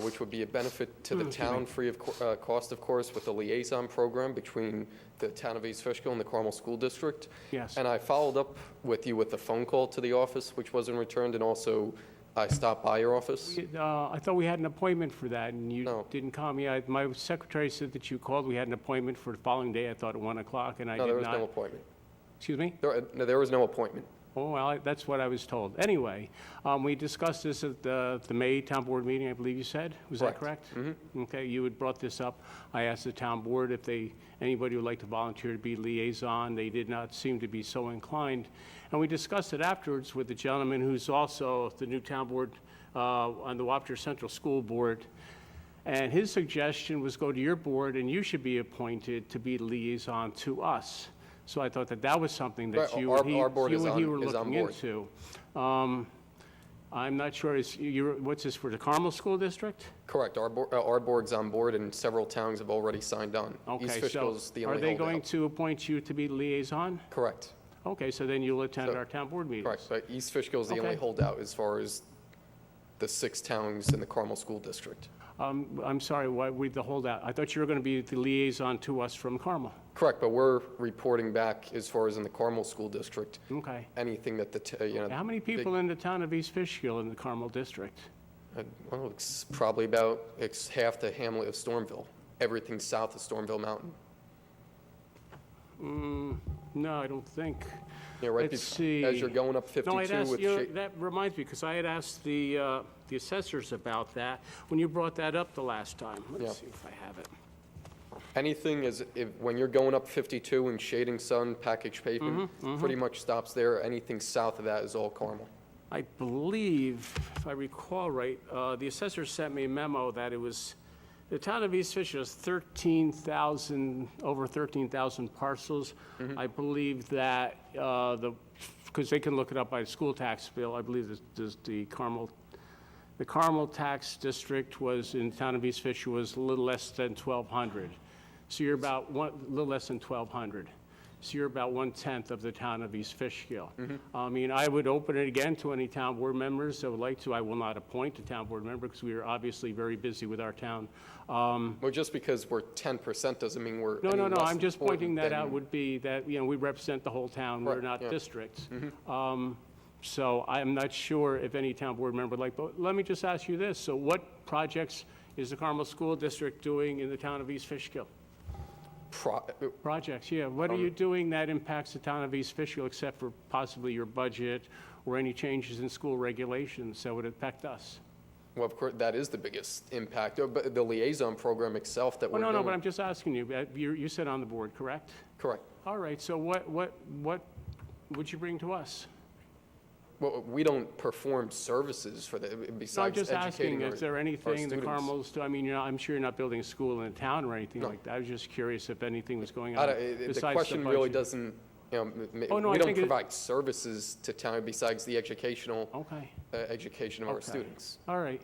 Speaker 15: which would be a benefit to the town, free of cost, of course, with the liaison program between the town of East Fishkill and the Carmel School District.
Speaker 1: Yes.
Speaker 15: And I followed up with you with a phone call to the office, which wasn't returned, and also I stopped by your office.
Speaker 1: I thought we had an appointment for that, and you
Speaker 15: No.
Speaker 1: didn't call me. My secretary said that you called. We had an appointment for the following day, I thought at 1 o'clock, and I
Speaker 15: No,
Speaker 1: did
Speaker 15: there was
Speaker 1: not.
Speaker 15: no appointment.
Speaker 1: Excuse me?
Speaker 15: There was no appointment.
Speaker 1: Oh, well, that's what I was told. Anyway, we discussed this at the May Town Board meeting, I believe you said. Was that correct? Okay, you had brought this up. I asked the town board if anybody would like to volunteer to be liaison. They did not seem to be so inclined. And we discussed it afterwards with the gentleman who's also the new town board on the Wapner Central School Board. And his suggestion was go to your board, and you should be appointed to be liaison to us. So I thought that was something that
Speaker 15: Right,
Speaker 1: you
Speaker 15: our
Speaker 1: and he
Speaker 15: board is
Speaker 1: were
Speaker 15: on
Speaker 1: looking
Speaker 15: board.
Speaker 1: into. I'm not sure, what's this, for the Carmel School District?
Speaker 15: Correct. Our board's on board, and several towns have already signed on. East
Speaker 1: Okay, so
Speaker 15: Fishkill's the only
Speaker 1: are they going
Speaker 15: holdout.
Speaker 1: to appoint you to be liaison?
Speaker 15: Correct.
Speaker 1: Okay, so then you'll attend
Speaker 15: So-
Speaker 1: our town board meetings.
Speaker 15: Correct, but East Fishkill's the only
Speaker 1: Okay.
Speaker 15: holdout as far as the 6 towns in the Carmel School District.
Speaker 1: I'm sorry, why we the holdout? I thought you were going to be the liaison to us from Carmel.
Speaker 15: Correct, but we're reporting back as far as in the Carmel School District,
Speaker 1: Okay.
Speaker 15: anything that
Speaker 1: How many people in the town of East Fishkill in the Carmel district?
Speaker 15: Well, it's probably about, it's half the hamlet of Stormville, everything south of Stormville Mountain.
Speaker 1: No, I don't think.
Speaker 15: Yeah, right,
Speaker 1: Let's see.
Speaker 15: as you're going up
Speaker 1: No, I'd
Speaker 15: 52
Speaker 1: asked,
Speaker 15: with
Speaker 1: that reminds me, because I had asked the assessors about that when you brought that up the last time.
Speaker 15: Yeah.
Speaker 1: Let's see if I have it.
Speaker 15: anything when you're going up 52 and Shading Sun, package pavement, pretty much stops there. Anything south of that is all Carmel.
Speaker 1: I believe, if I recall right, the assessor sent me a memo that it was, the town of East Fishkill has 13,000, over 13,000 parcels. I believe that because they can look it up by the school tax bill, I believe the Carmel tax district was, in the town of East Fishkill, was a little less than 1,200. So you're about a little less than 1,200. So you're about 1/10 of the town of East Fishkill. I mean, I would open it again to any town board members that would like to. I will not appoint a town board member because we are obviously very busy with our town.
Speaker 15: Well, just because we're 10% doesn't mean we're
Speaker 1: No,
Speaker 15: any
Speaker 1: no, no,
Speaker 15: less
Speaker 1: I'm just pointing
Speaker 15: important
Speaker 1: that out
Speaker 15: than-
Speaker 1: would be that, you know, we represent the whole town, we're
Speaker 15: Right,
Speaker 1: not
Speaker 15: yeah.
Speaker 1: districts. So I'm not sure if any town board member would like, but let me just ask you this. So what projects is the Carmel School District doing in the town of East Fishkill? Projects, yeah. What are you doing that impacts the town of East Fishkill, except for possibly your budget or any changes in school regulations that would affect us?
Speaker 15: Well, of course, that is the biggest impact, but the liaison program itself that
Speaker 1: Oh,
Speaker 15: we're
Speaker 1: no,
Speaker 15: doing.
Speaker 1: no, but I'm just asking you. You sit on the board, correct?
Speaker 15: Correct.
Speaker 1: All right, so what would you bring to us?
Speaker 15: Well, we don't perform services for the,
Speaker 1: No, I'm
Speaker 15: besides
Speaker 1: just asking,
Speaker 15: educating our
Speaker 1: is there
Speaker 15: our
Speaker 1: anything the
Speaker 15: students.
Speaker 1: Carmels, I mean, I'm sure you're not building a school in a town or anything
Speaker 15: No.
Speaker 1: like that. I was just curious if anything was going
Speaker 15: I
Speaker 1: on
Speaker 15: don't-
Speaker 1: besides
Speaker 15: The question really
Speaker 1: budget.
Speaker 15: doesn't, you know,
Speaker 1: Oh, no, I
Speaker 15: we don't
Speaker 1: think it-
Speaker 15: provide services to town besides the educational,
Speaker 1: Okay.
Speaker 15: education of our
Speaker 1: Okay.
Speaker 15: students.
Speaker 1: All right.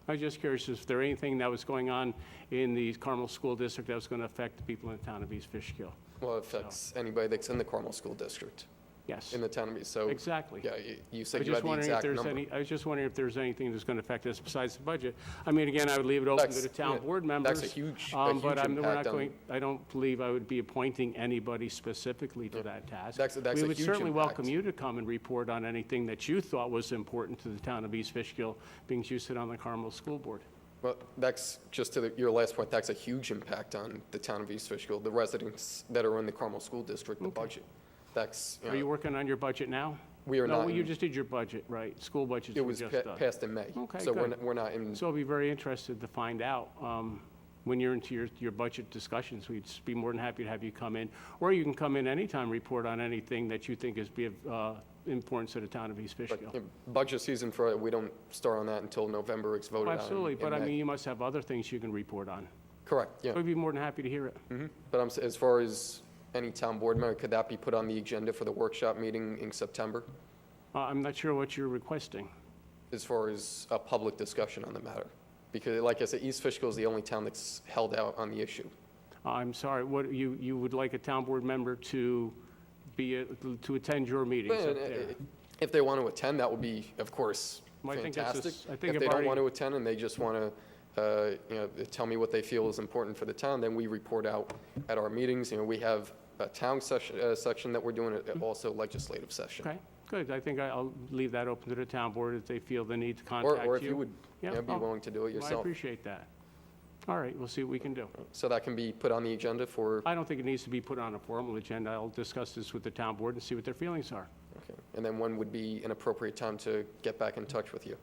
Speaker 1: I was just curious if there anything that was going on in the Carmel School District that was going to affect the people in the town of East Fishkill.
Speaker 15: Well, it affects anybody that's in the Carmel School District,
Speaker 1: Yes,
Speaker 15: in the town of East, so.
Speaker 1: exactly.
Speaker 15: Yeah, you
Speaker 1: I
Speaker 15: said
Speaker 1: was
Speaker 15: you had
Speaker 1: just
Speaker 15: the
Speaker 1: wondering if
Speaker 15: exact
Speaker 1: there's
Speaker 15: number.
Speaker 1: any, I was just wondering if there's anything that's going to affect us besides the budget. I mean, again, I would leave it open to
Speaker 15: That's-
Speaker 1: the town
Speaker 15: yeah,
Speaker 1: board members.
Speaker 15: that's a huge
Speaker 1: But we're
Speaker 15: impact
Speaker 1: not
Speaker 15: on-
Speaker 1: going, I don't believe I would be appointing anybody specifically to that task.
Speaker 15: That's a
Speaker 1: We would
Speaker 15: huge
Speaker 1: certainly welcome
Speaker 15: impact.
Speaker 1: you to come and report on anything that you thought was important to the town of East Fishkill, being you sit on the Carmel School Board.
Speaker 15: Well, that's, just to your last point, that's a huge impact on the town of East Fishkill, the residents that are in the Carmel School District, the budget. That's,
Speaker 1: Are you working on your budget now?
Speaker 15: we are
Speaker 1: No,
Speaker 15: not,
Speaker 1: well, you
Speaker 15: in-
Speaker 1: just did your budget, right? School budgets
Speaker 15: it
Speaker 1: were
Speaker 15: was
Speaker 1: just done.
Speaker 15: passed in May.
Speaker 1: Okay,
Speaker 15: So
Speaker 1: good.
Speaker 15: we're not in,
Speaker 1: So I'll be very interested to find out, when you're into your budget discussions, we'd be more than happy to have you come in. Or you can come in anytime, report on anything that you think is of importance to the town of East
Speaker 15: but
Speaker 1: Fishkill.
Speaker 15: budget season for, we don't start on that until November, it's voted
Speaker 1: Oh,
Speaker 15: on in
Speaker 1: absolutely, but I
Speaker 15: May.
Speaker 1: mean, you must have other things you can report on.
Speaker 15: Correct, yeah.
Speaker 1: We'd be more than happy to hear it.
Speaker 15: But as far as any town board member, could that be put on the agenda for the workshop meeting in September?
Speaker 1: I'm not sure what you're requesting.
Speaker 15: As far as a public discussion on the matter? Because like I said, East Fishkill is the only town that's held out on the issue.
Speaker 1: I'm sorry, what, you would like a town board member to to attend your meetings up there?
Speaker 15: If they want to attend, that would be, of course,
Speaker 1: Well, I think that's
Speaker 15: fantastic.
Speaker 1: I think
Speaker 15: If
Speaker 1: I've
Speaker 15: they don't
Speaker 1: already-
Speaker 15: want to attend and they just want to, tell me what they feel is important for the town, then we report out at our meetings. You know, we have a town section that we're doing, also legislative session.
Speaker 1: Okay, good. I think I'll leave that open to the town board if they feel the need to contact you.
Speaker 15: Or if you would
Speaker 1: Yeah,
Speaker 15: be
Speaker 1: oh,
Speaker 15: willing to do it
Speaker 1: well, I
Speaker 15: yourself.
Speaker 1: appreciate that. All right, we'll see what we can do.
Speaker 15: So that can be put on the agenda for,
Speaker 1: I don't think it needs to be put on a formal agenda. I'll discuss this with the town board and see what their feelings are.
Speaker 15: okay. And then when would be an appropriate time to get back in touch with you?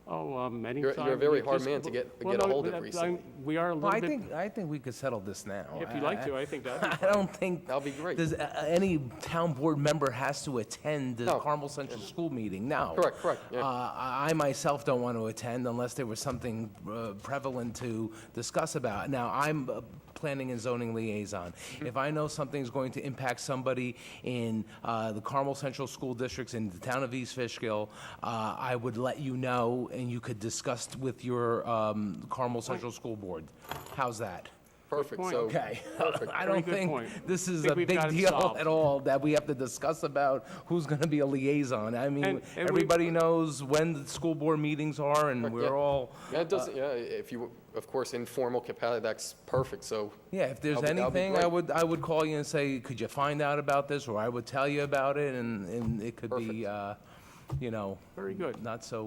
Speaker 1: Oh, anytime.
Speaker 15: You're a very hard
Speaker 1: Just-
Speaker 15: man to get
Speaker 1: well,
Speaker 15: a
Speaker 1: no,
Speaker 15: hold of
Speaker 1: but
Speaker 15: recently.
Speaker 1: We are a
Speaker 3: Well,
Speaker 1: little bit,
Speaker 3: I think we could settle this now.
Speaker 1: if you'd like to, I think that'd be
Speaker 3: I don't think.
Speaker 15: That'll be great.
Speaker 3: There's, any town board member has to attend the
Speaker 15: No.
Speaker 3: Carmel Central School meeting, no.
Speaker 15: Correct, yeah.
Speaker 3: I myself don't want to attend unless there was something prevalent to discuss about. Now, I'm a planning and zoning liaison. If I know something's going to impact somebody in the Carmel Central School Districts in the town of East Fishkill, I would let you know, and you could discuss with your Carmel Central School Board. How's that?
Speaker 15: Perfect,
Speaker 1: point.
Speaker 15: so.
Speaker 3: Okay.
Speaker 15: Perfect.
Speaker 3: I
Speaker 1: Very
Speaker 3: don't
Speaker 1: good
Speaker 3: think
Speaker 1: point.
Speaker 3: this is
Speaker 1: Think
Speaker 3: a
Speaker 1: we've
Speaker 3: big
Speaker 1: got it
Speaker 3: deal
Speaker 1: solved.
Speaker 3: at all, that we have to discuss about who's going to be a liaison. I mean,
Speaker 1: And we-
Speaker 3: everybody knows when the school board meetings are, and
Speaker 15: Yeah.
Speaker 3: we're all,
Speaker 15: Yeah, it doesn't, yeah, if you, of course, informal capacity, that's perfect, so.
Speaker 3: yeah, if there's
Speaker 15: That'll be
Speaker 3: anything,
Speaker 15: great.
Speaker 3: I would call you and say, could you find out about this? Or I would tell you about it, and it could be,
Speaker 1: very good.
Speaker 3: not so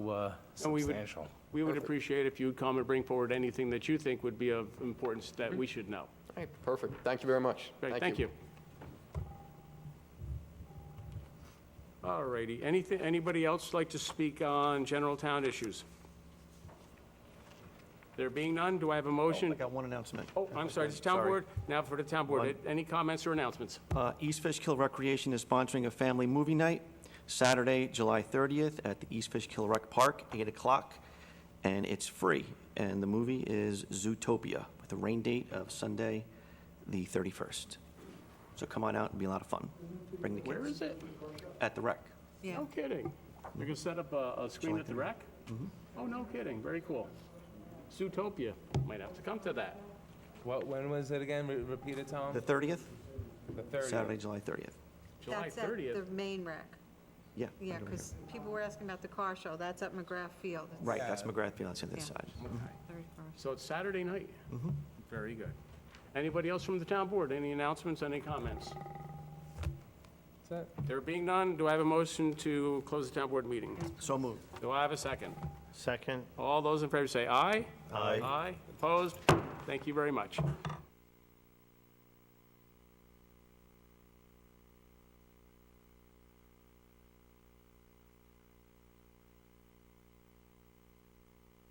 Speaker 1: And we would-
Speaker 3: substantial.
Speaker 1: We would appreciate if you'd come and bring forward anything that you think would be of importance that we should know.
Speaker 15: All right, perfect, thank you very much.
Speaker 1: Great, thank you. All righty. Anybody else like to speak on general town issues? There being none, do I have a motion?
Speaker 6: I got one announcement.
Speaker 1: Oh, I'm sorry, it's town
Speaker 6: Sorry.
Speaker 1: board. Now for the town board. Any comments or announcements?
Speaker 6: East Fishkill Recreation is sponsoring a family movie night Saturday, July 30th at the East Fishkill Rec Park, 8 o'clock, and it's free. And the movie is Zootopia, with a rain date of Sunday, the 31st. So come on out, it'll be a lot of fun. Bring the kids.
Speaker 1: Where is it?
Speaker 6: At the rec.
Speaker 11: Yeah.
Speaker 1: No kidding. You're gonna set up a screen at the rec? Oh, no kidding, very cool. Zootopia, might have to come to that.
Speaker 3: When was it again? Repeat it, Tom?
Speaker 6: The 30th,
Speaker 3: The 30th.
Speaker 6: Saturday, July 30th.
Speaker 1: July
Speaker 11: That's at
Speaker 1: 30th.
Speaker 11: the main rec.
Speaker 6: Yeah.
Speaker 11: Yeah, because people were asking about the car show. That's at McGrath Field. It's
Speaker 6: Right, that's McGrath Field, that's on this
Speaker 11: Yeah.
Speaker 6: side.
Speaker 11: 31st.
Speaker 1: So it's Saturday night? Very good. Anybody else from the town board? Any announcements, any comments?
Speaker 3: That's it.
Speaker 1: There being none, do I have a motion to close the town board meeting?
Speaker 6: So moved.
Speaker 1: Do I have a second?
Speaker 7: Second.
Speaker 1: All those in favor say aye.
Speaker 7: Aye.
Speaker 1: Aye. Opposed? Thank you very much.